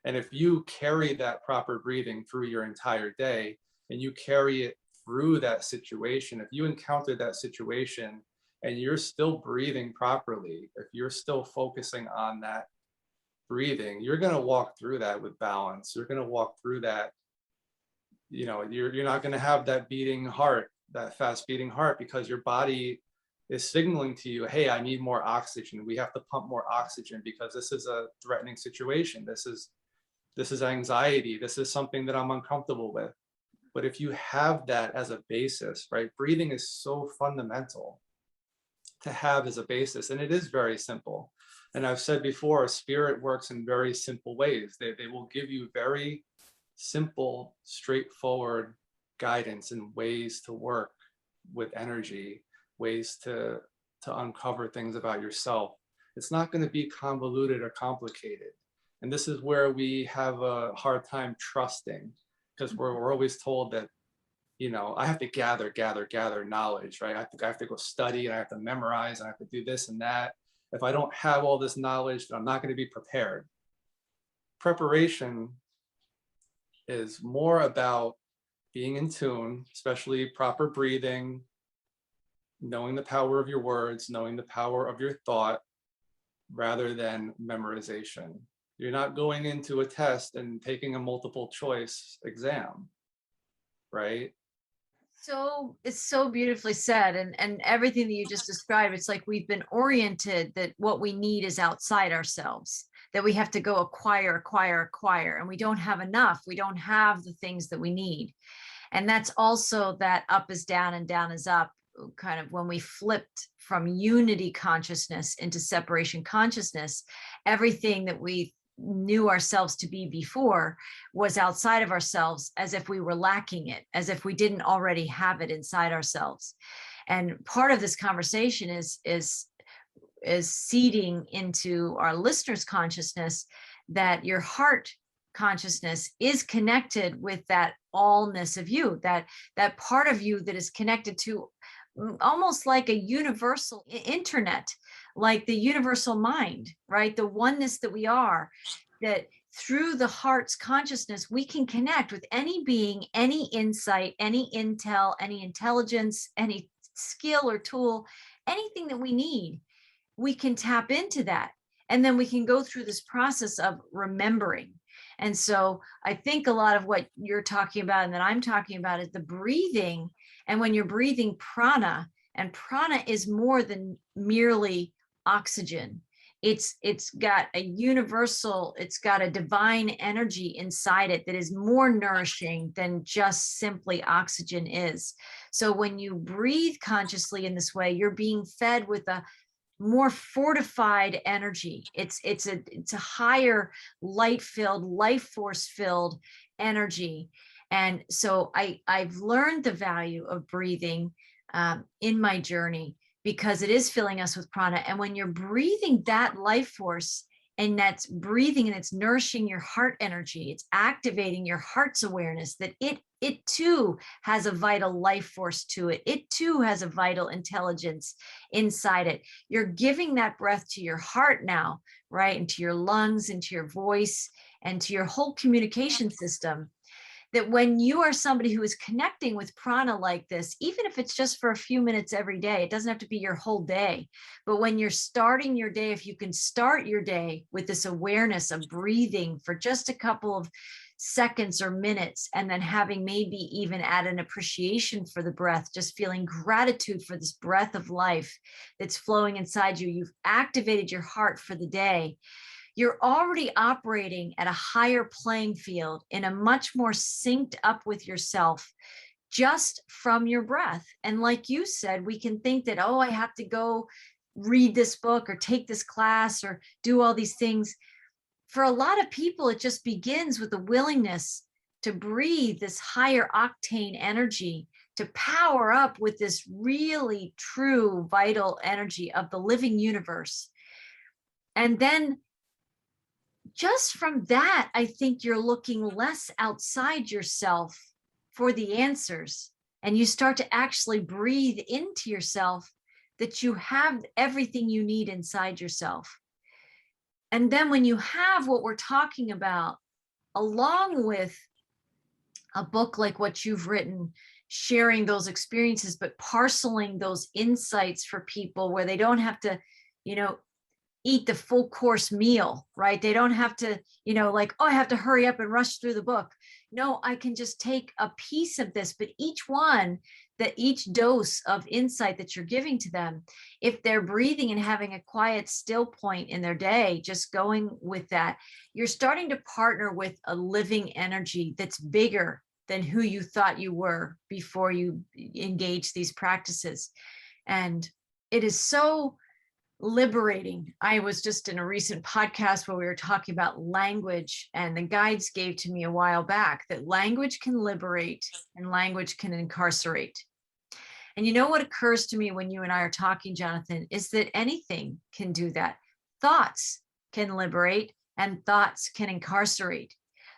And if you carry that proper breathing through your entire day and you carry it through that situation, if you encounter that situation and you're still breathing properly, if you're still focusing on that breathing, you're going to walk through that with balance. You're going to walk through that, you're not going to have that beating heart, that fast beating heart, because your body is signaling to you, hey, I need more oxygen. We have to pump more oxygen because this is a threatening situation. This is anxiety. This is something that I'm uncomfortable with. But if you have that as a basis, right? Breathing is so fundamental to have as a basis, and it is very simple. And I've said before, spirit works in very simple ways. They will give you very simple, straightforward guidance and ways to work with energy, ways to uncover things about yourself. It's not going to be convoluted or complicated. And this is where we have a hard time trusting, because we're always told that, I have to gather knowledge, right? I have to go study and I have to memorize and I have to do this and that. If I don't have all this knowledge, then I'm not going to be prepared. Preparation is more about being in tune, especially proper breathing, knowing the power of your words, knowing the power of your thought, rather than memorization. You're not going into a test and taking a multiple choice exam, right? So it's so beautifully said. And everything that you just described, it's like we've been oriented that what we need is outside ourselves, that we have to go acquire, and we don't have enough. We don't have the things that we need. And that's also that up is down and down is up, kind of when we flipped from unity consciousness into separation consciousness, everything that we knew ourselves to be before was outside of ourselves, as if we were lacking it, as if we didn't already have it inside ourselves. And part of this conversation is seeding into our listeners' consciousness that your heart consciousness is connected with that allness of you, that part of you that is connected to almost like a universal internet, like the universal mind, right? The oneness that we are, that through the heart's consciousness, we can connect with any being, any insight, any intel, any intelligence, any skill or tool, anything that we need, we can tap into that. And then we can go through this process of remembering. And so I think a lot of what you're talking about and that I'm talking about is the breathing. And when you're breathing prana, and prana is more than merely oxygen. It's got a universal, it's got a divine energy inside it that is more nourishing than just simply oxygen is. So when you breathe consciously in this way, you're being fed with a more fortified energy. It's a higher light-filled, life force-filled energy. And so I've learned the value of breathing in my journey, because it is filling us with prana. And when you're breathing that life force, and that's breathing and it's nourishing your heart energy, it's activating your heart's awareness that it too has a vital life force to it. It too has a vital intelligence inside it. You're giving that breath to your heart now, right? Into your lungs, into your voice, and to your whole communication system. That when you are somebody who is connecting with prana like this, even if it's just for a few minutes every day, it doesn't have to be your whole day. But when you're starting your day, if you can start your day with this awareness of breathing for just a couple of seconds or minutes, and then having maybe even add an appreciation for the breath, just feeling gratitude for this breath of life that's flowing inside you, you've activated your heart for the day. You're already operating at a higher playing field, in a much more synced up with yourself, just from your breath. And like you said, we can think that, oh, I have to go read this book or take this class or do all these things. For a lot of people, it just begins with the willingness to breathe this higher octane energy, to power up with this really true vital energy of the living universe. And then just from that, I think you're looking less outside yourself for the answers, and you start to actually breathe into yourself that you have everything you need inside yourself. And then when you have what we're talking about, along with a book like what you've written, sharing those experiences, but parceling those insights for people where they don't have to, you know, eat the full course meal, right? They don't have to, like, oh, I have to hurry up and rush through the book. No, I can just take a piece of this, but each dose of insight that you're giving to them, if they're breathing and having a quiet, still point in their day, just going with that, you're starting to partner with a living energy that's bigger than who you thought you were before you engage these practices. And it is so liberating. I was just in a recent podcast where we were talking about language, and the guides gave to me a while back that language can liberate and language can incarcerate. And you know what occurs to me when you and I are talking, Jonathan, is that anything can do that. Thoughts can liberate and thoughts can incarcerate.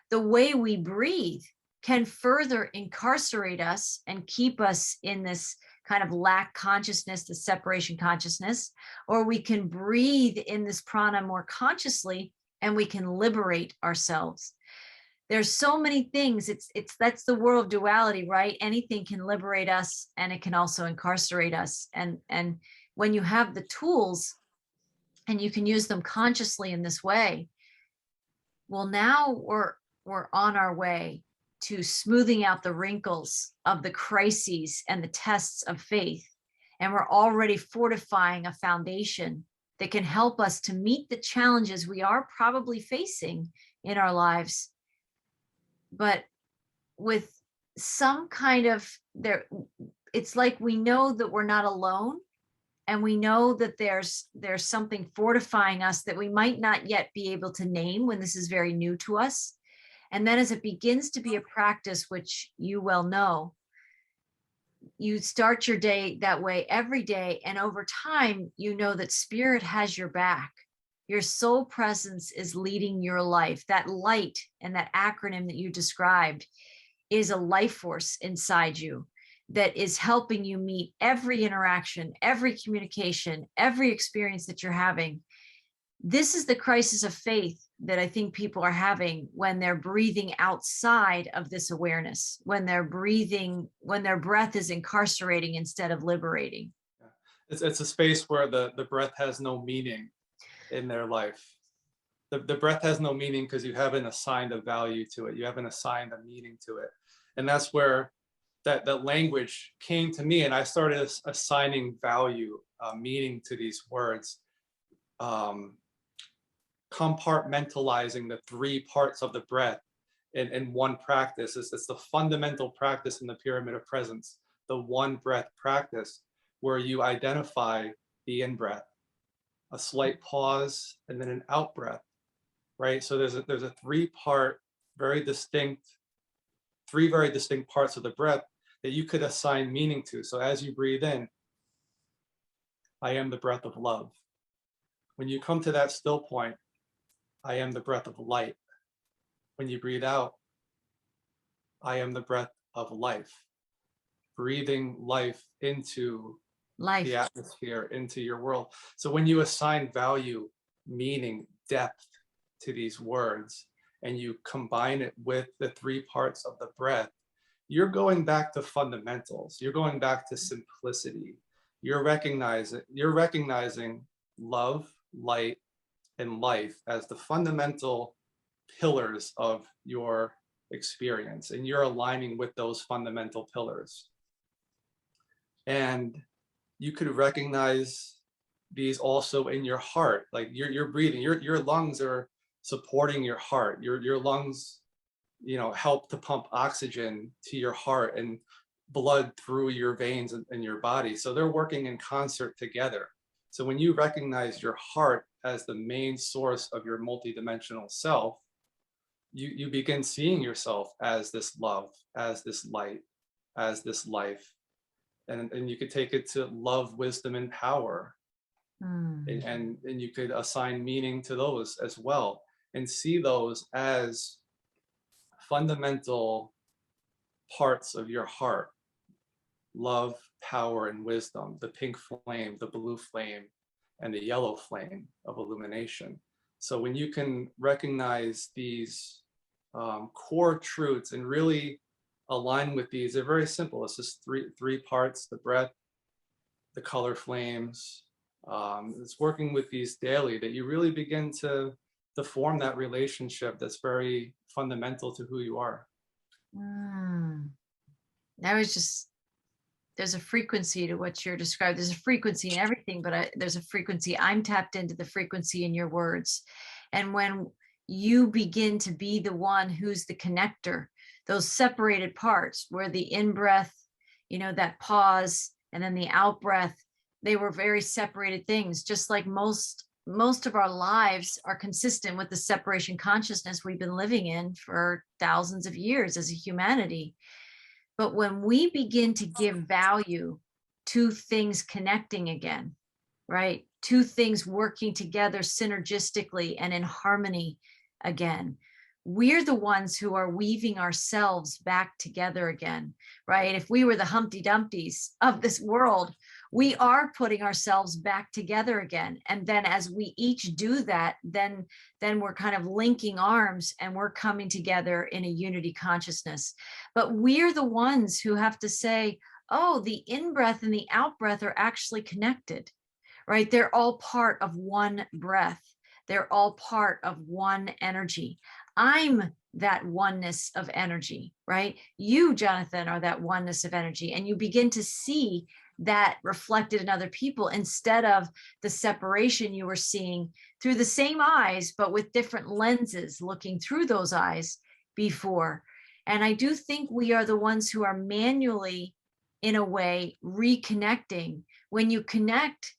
The way we breathe can further incarcerate us and keep us in this kind of lack consciousness, the separation consciousness, or we can breathe in this prana more consciously and we can liberate ourselves. There's so many things. That's the world of duality, right? Anything can liberate us and it can also incarcerate us. And when you have the tools and you can use them consciously in this way, well, now we're on our way to smoothing out the wrinkles of the crises and the tests of faith. And we're already fortifying a foundation that can help us to meet the challenges we are probably facing in our lives. But with some kind of it's like we know that we're not alone. And we know that there's something fortifying us that we might not yet be able to name when this is very new to us. And then as it begins to be a practice, which you well know, you start your day that way every day. And over time, you know that spirit has your back. Your soul presence is leading your life. That light and that acronym that you described is a life force inside you that is helping you meet every interaction, every communication, every experience that you're having. This is the crisis of faith that I think people are having when they're breathing outside of this awareness, when their breath is incarcerating instead of liberating. It's a space where the breath has no meaning in their life. The breath has no meaning because you haven't assigned a value to it. You haven't assigned a meaning to it. And that's where that language came to me, and I started assigning value, meaning to these words. Compartmentalizing the three parts of the breath in one practice. It's the fundamental practice in the pyramid of presence, the one breath practice, where you identify the in-breath, a slight pause, and then an out-breath, right? So there's a three-part, very distinct parts of the breath that you could assign meaning to. So as you breathe in, I am the breath of love. When you come to that still point, I am the breath of light. When you breathe out, I am the breath of life. Breathing life into the atmosphere, into your world. So when you assign value, meaning, depth to these words, and you combine it with the three parts of the breath, you're going back to fundamentals. You're going back to simplicity. You're recognizing love, light, and life as the fundamental pillars of your experience, and you're aligning with those fundamental pillars. And you could recognize these also in your heart, like you're breathing, your lungs are supporting your heart. Your lungs, help to pump oxygen to your heart and blood through your veins in your body. So they're working in concert together. So when you recognize your heart as the main source of your multidimensional self, you begin seeing yourself as this love, as this light, as this life. And you could take it to love, wisdom, and power. And you could assign meaning to those as well, and see those as fundamental parts of your heart. love, power, and wisdom, the pink flame, the blue flame, and the yellow flame of illumination. So when you can recognize these core truths and really align with these, they're very simple. It's just three parts: the breath, the color flames. It's working with these daily that you really begin to form that relationship that's very fundamental to who you are. That was just, there's a frequency to what you're describing. There's a frequency in everything, but there's a frequency. I'm tapped into the frequency in your words. And when you begin to be the one who's the connector, those separated parts where the in-breath, that pause, and then the out-breath, they were very separated things, just like most of our lives are consistent with the separation consciousness we've been living in for thousands of years as a humanity. But when we begin to give value to things connecting again, right? Two things working together synergistically and in harmony again, we're the ones who are weaving ourselves back together again, right? If we were the Humpty Dumptys of this world, we are putting ourselves back together again. And then as we each do that, then we're kind of linking arms and we're coming together in a unity consciousness. But we're the ones who have to say, oh, the in-breath and the out-breath are actually connected, right? They're all part of one breath. They're all part of one energy. I'm that oneness of energy, right? You, Jonathan, are that oneness of energy. And you begin to see that reflected in other people instead of the separation you were seeing through the same eyes, but with different lenses looking through those eyes before. And I do think we are the ones who are manually, in a way, reconnecting. When you connect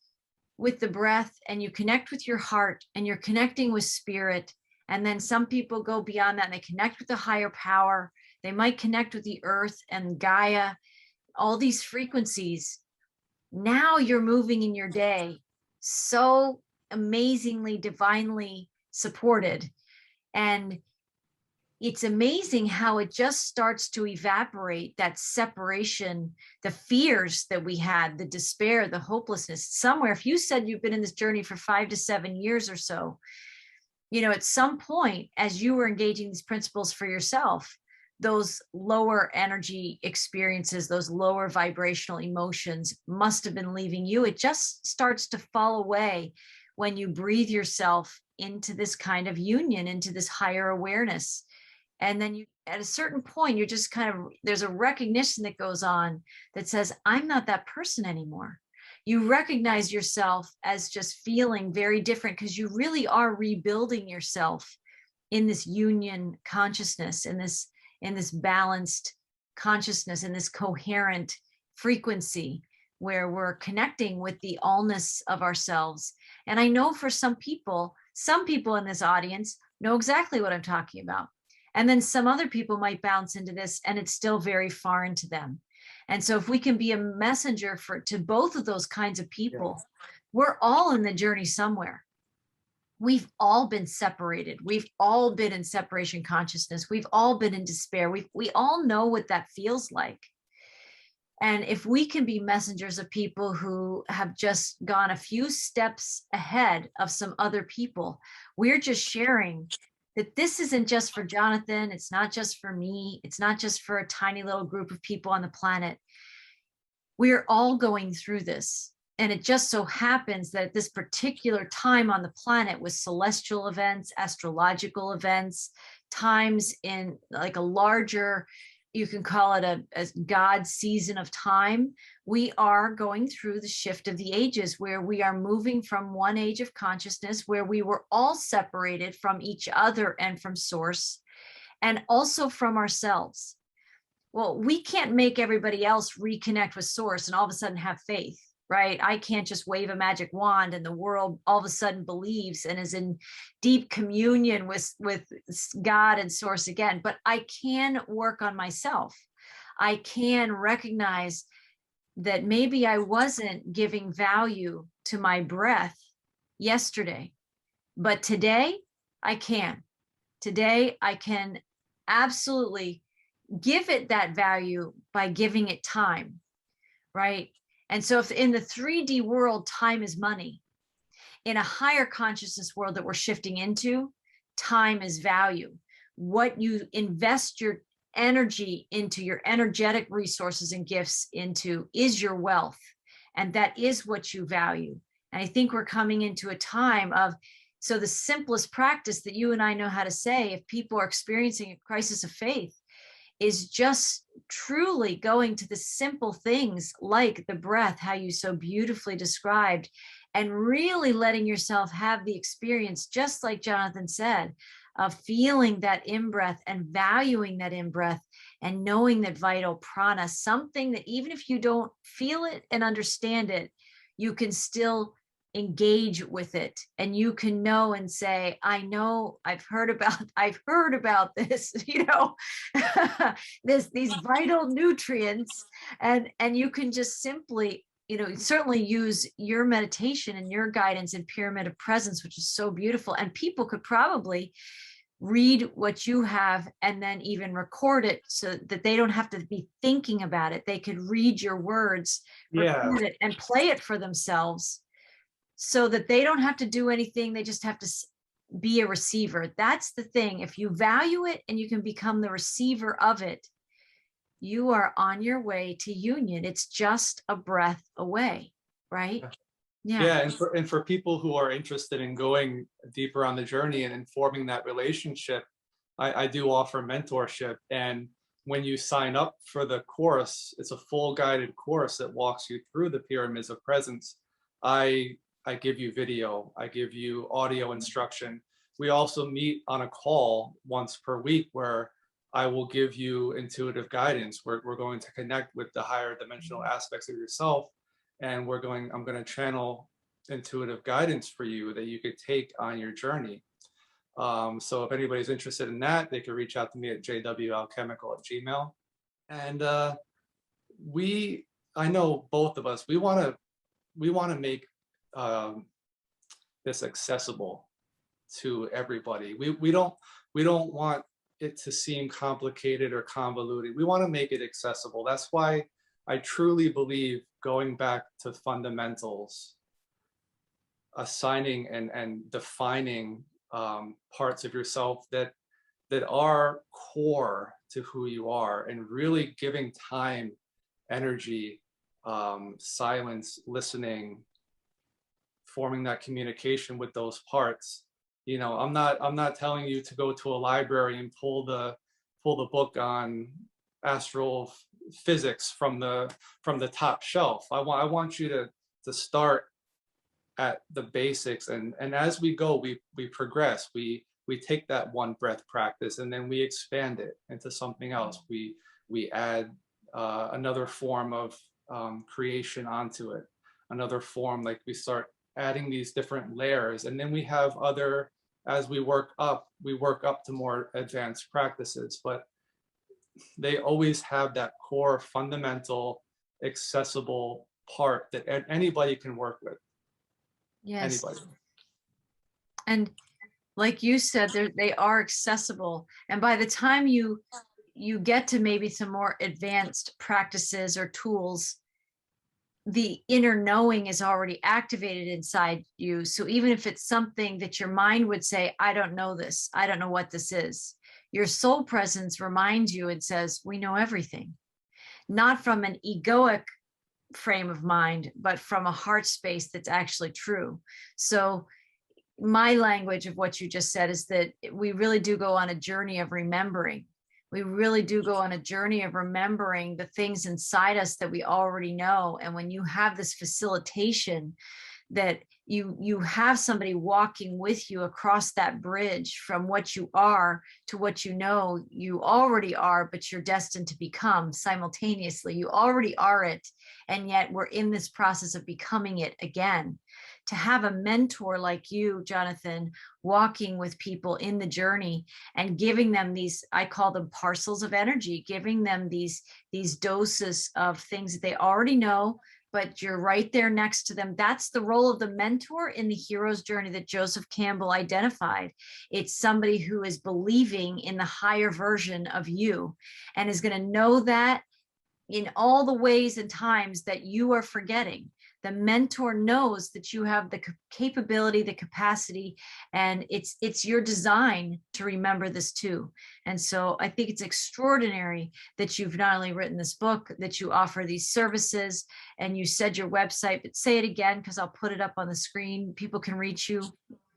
with the breath and you connect with your heart and you're connecting with spirit, and then some people go beyond that and they connect with the higher power. They might connect with the earth and Gaia, all these frequencies. Now you're moving in your day so amazingly, divinely supported. And it's amazing how it just starts to evaporate, that separation, the fears that we had, the despair, the hopelessness. Somewhere, if you said you've been in this journey for 5 to 7 years or so, at some point, as you were engaging these principles for yourself, those lower energy experiences, those lower vibrational emotions must have been leaving you. It just starts to fall away when you breathe yourself into this kind of union, into this higher awareness. And then at a certain point, you're just there's a recognition that goes on that says, I'm not that person anymore. You recognize yourself as just feeling very different because you really are rebuilding yourself in this union consciousness, in this balanced consciousness, in this coherent frequency where we're connecting with the allness of ourselves. And I know for some people in this audience know exactly what I'm talking about. And then some other people might bounce into this and it's still very foreign to them. And so if we can be a messenger to both of those kinds of people, we're all in the journey somewhere. We've all been separated. We've all been in separation consciousness. We've all been in despair. We all know what that feels like. And if we can be messengers of people who have just gone a few steps ahead of some other people, we're just sharing that this isn't just for Jonathan. It's not just for me. It's not just for a tiny little group of people on the planet. We're all going through this. And it just so happens that at this particular time on the planet with celestial events, astrological events, times in like a larger, you can call it a God season of time, we are going through the shift of the ages where we are moving from one age of consciousness where we were all separated from each other and from source and also from ourselves. Well, we can't make everybody else reconnect with source and all of a sudden have faith, right? I can't just wave a magic wand and the world all of a sudden believes and is in deep communion with God and source again. But I can work on myself. I can recognize that maybe I wasn't giving value to my breath yesterday, but today I can. Today I can absolutely give it that value by giving it time. right? And so if in the 3D world, time is money, in a higher consciousness world that we're shifting into, time is value. What you invest your energy into, your energetic resources and gifts into, is your wealth. And that is what you value. And I think we're coming into a time of, so the simplest practice that you and I know how to say, if people are experiencing a crisis of faith, is just truly going to the simple things like the breath, how you so beautifully described, and really letting yourself have the experience, just like Jonathan said, of feeling that in-breath and valuing that in-breath and knowing that vital prana, something that even if you don't feel it and understand it, you can still engage with it, and you can know and say, I know, I've heard about this, you know, these vital nutrients, and you can just simply, you know, certainly use your meditation and your guidance and pyramid of presence, which is so beautiful. And people could probably read what you have and then even record it so that they don't have to be thinking about it. They could read your words, record it, and play it for themselves, so that they don't have to do anything. They just have to be a receiver. That's the thing. If you value it and you can become the receiver of it, you are on your way to union. It's just a breath away, right? Yeah, and for people who are interested in going deeper on the journey and informing that relationship, I do offer mentorship. And when you sign up for the course, it's a full guided course that walks you through the pyramids of presence. I give you video, I give you audio instruction. We also meet on a call once per week where I will give you intuitive guidance. We're going to connect with the higher dimensional aspects of yourself, and I'm going to channel intuitive guidance for you that you could take on your journey. So if anybody's interested in that, they can reach out to me at jwalchemical@gmail. And I know both of us, we want to make this accessible to everybody. We don't want it to seem complicated or convoluted. We want to make it accessible. That's why I truly believe going back to fundamentals, assigning and defining parts of yourself that are core to who you are, and really giving time, energy, silence, listening, forming that communication with those parts. You know, I'm not telling you to go to a library and pull the book on astral physics from the top shelf. I want you to start at the basics, and as we go, we progress. We take that one breath practice and then we expand it into something else. We add another form of creation onto it, another form, like we start adding these different layers, and then we have other, as we work up to more advanced practices, but they always have that core fundamental accessible part that anybody can work with. Yes. Anybody. And like you said, they are accessible, and by the time you get to maybe some more advanced practices or tools, the inner knowing is already activated inside you. So even if it's something that your mind would say, I don't know this, I don't know what this is, your soul presence reminds you and says, we know everything. Not from an egoic frame of mind, but from a heart space that's actually true. So my language of what you just said is that we really do go on a journey of remembering. We really do go on a journey of remembering the things inside us that we already know. And when you have this facilitation, that you have somebody walking with you across that bridge from what you are to what you know you already are, but you're destined to become simultaneously. You already are it, and yet we're in this process of becoming it again. To have a mentor like you, Jonathan, walking with people in the journey and giving them these, I call them parcels of energy, giving them these doses of things that they already know, but you're right there next to them. That's the role of the mentor in the hero's journey that Joseph Campbell identified. It's somebody who is believing in the higher version of you and is going to know that in all the ways and times that you are forgetting. The mentor knows that you have the capability, the capacity, and it's your design to remember this too. And so I think it's extraordinary that you've not only written this book, that you offer these services, and you said your website, but say it again, because I'll put it up on the screen. People can reach you.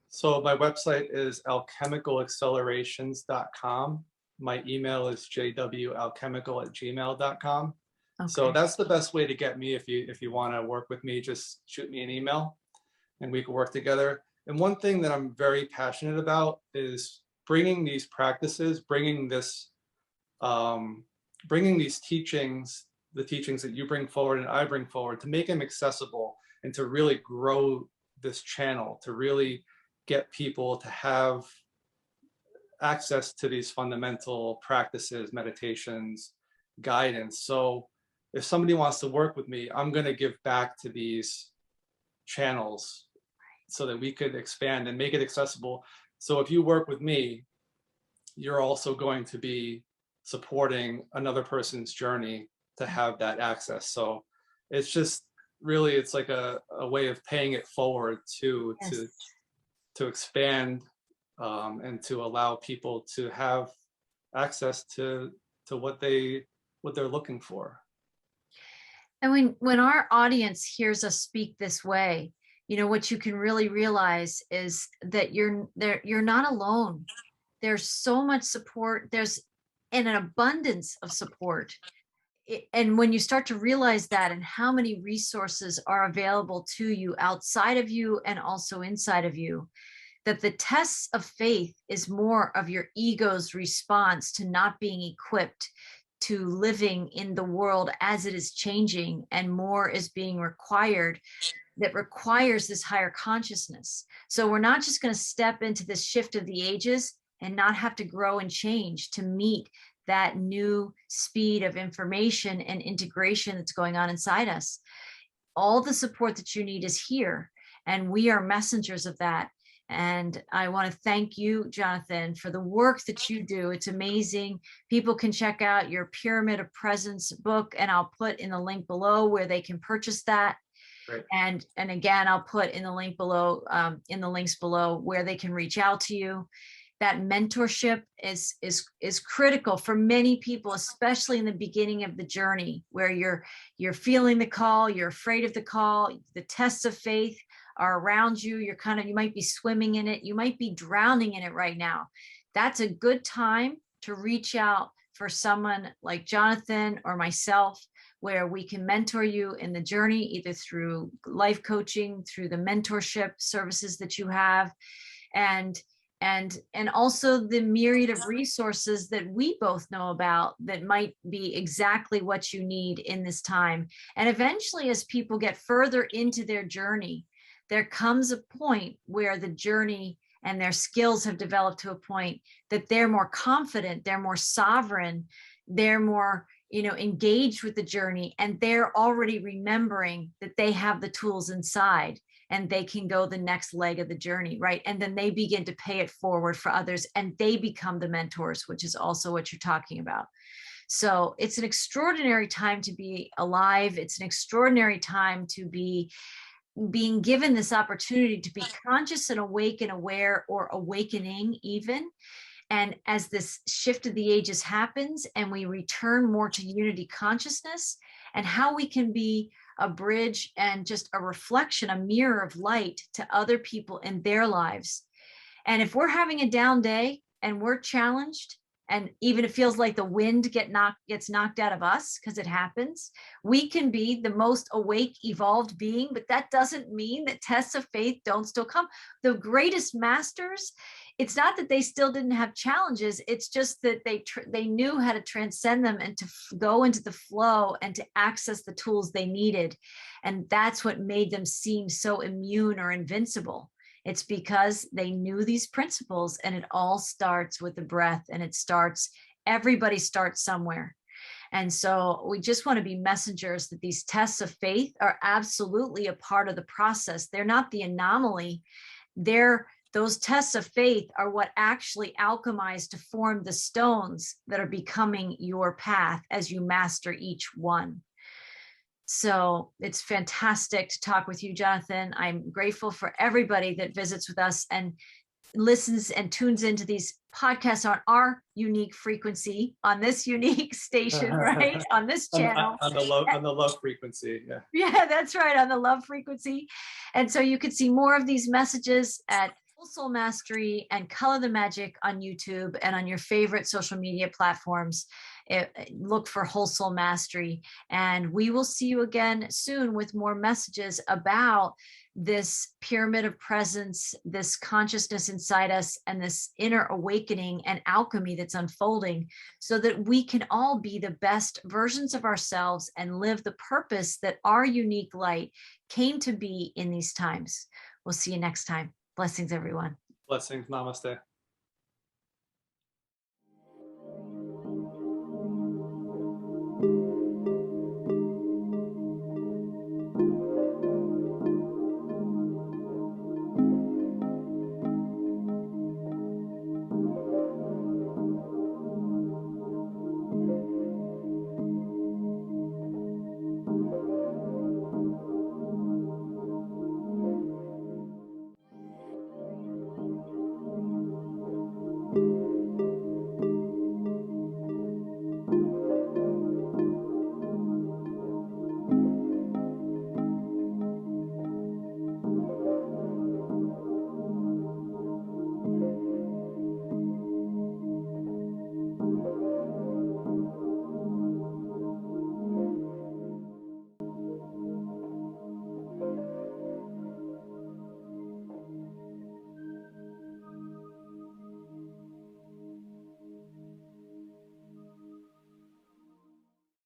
So my website is alchemicalaccelerations.com. My email is jwalchemical@gmail.com. Okay. So that's the best way to get me. If you want to work with me, just shoot me an email and we can work together. And one thing that I'm very passionate about is bringing these practices, bringing these teachings, the teachings that you bring forward and I bring forward, to make them accessible and to really grow this channel, to really get people to have access to these fundamental practices, meditations, guidance. So if somebody wants to work with me, I'm going to give back to these channels so that we could expand and make it accessible. So if you work with me, you're also going to be supporting another person's journey to have that access. So it's just really, it's like a way of paying it forward to expand and to allow people to have access to what they're looking for. And when our audience hears us speak this way, what you can really realize is that you're not alone. There's so much support. There's an abundance of support. And when you start to realize that, and how many resources are available to you outside of you and also inside of you, that the tests of faith is more of your ego's response to not being equipped to living in the world as it is changing, and more is being required, that requires this higher consciousness. So we're not just going to step into this shift of the ages and not have to grow and change to meet that new speed of information and integration that's going on inside us. All the support that you need is here, and we are messengers of that. And I want to thank you, Jonathan, for the work that you do. It's amazing. People can check out your Pyramid of Presence book, and I'll put in the link below where they can purchase that. Great. And again, I'll put in the link below, in the links below, where they can reach out to you. That mentorship is critical for many people, especially in the beginning of the journey, where you're feeling the call, you're afraid of the call, the tests of faith are around you. You might be swimming in it. You might be drowning in it right now. That's a good time to reach out for someone like Jonathan or myself, where we can mentor you in the journey, either through life coaching, through the mentorship services that you have, and also the myriad of resources that we both know about that might be exactly what you need in this time. And eventually, as people get further into their journey, there comes a point where the journey and their skills have developed to a point that they're more confident, they're more sovereign, they're more, engaged with the journey, and they're already remembering that they have the tools inside and they can go the next leg of the journey, right? And then they begin to pay it forward for others, and they become the mentors, which is also what you're talking about. So it's an extraordinary time to be alive. It's an extraordinary time to be being given this opportunity to be conscious and awake and aware, or awakening even. And as this shift of the ages happens and we return more to unity consciousness, and how we can be a bridge and just a reflection, a mirror of light to other people in their lives. And if we're having a down day and we're challenged, and even it feels like the wind gets knocked out of us, because it happens, we can be the most awake, evolved being, but that doesn't mean that tests of faith don't still come. The greatest masters, it's not that they still didn't have challenges, it's just that they knew how to transcend them and to go into the flow and to access the tools they needed. And that's what made them seem so immune or invincible. It's because they knew these principles, and it all starts with the breath, and everybody starts somewhere. And so we just want to be messengers that these tests of faith are absolutely a part of the process. They're not the anomaly. They're those tests of faith are what actually alchemize to form the stones that are becoming your path as you master each one. So it's fantastic to talk with you, Jonathan. I'm grateful for everybody that visits with us and listens and tunes into these podcasts on our unique frequency, on this unique station, right? On this channel. On the love frequency. Yeah. Yeah, that's right. On the love frequency. And so you could see more of these messages at Whole Soul Mastery and Color the Magic on YouTube and on your favorite social media platforms. Look for Whole Soul Mastery. And we will see you again soon with more messages about this pyramid of presence, this consciousness inside us, and this inner awakening and alchemy that's unfolding, so that we can all be the best versions of ourselves and live the purpose that our unique light came to be in these times. We'll see you next time. Blessings, everyone. Blessings. Namaste.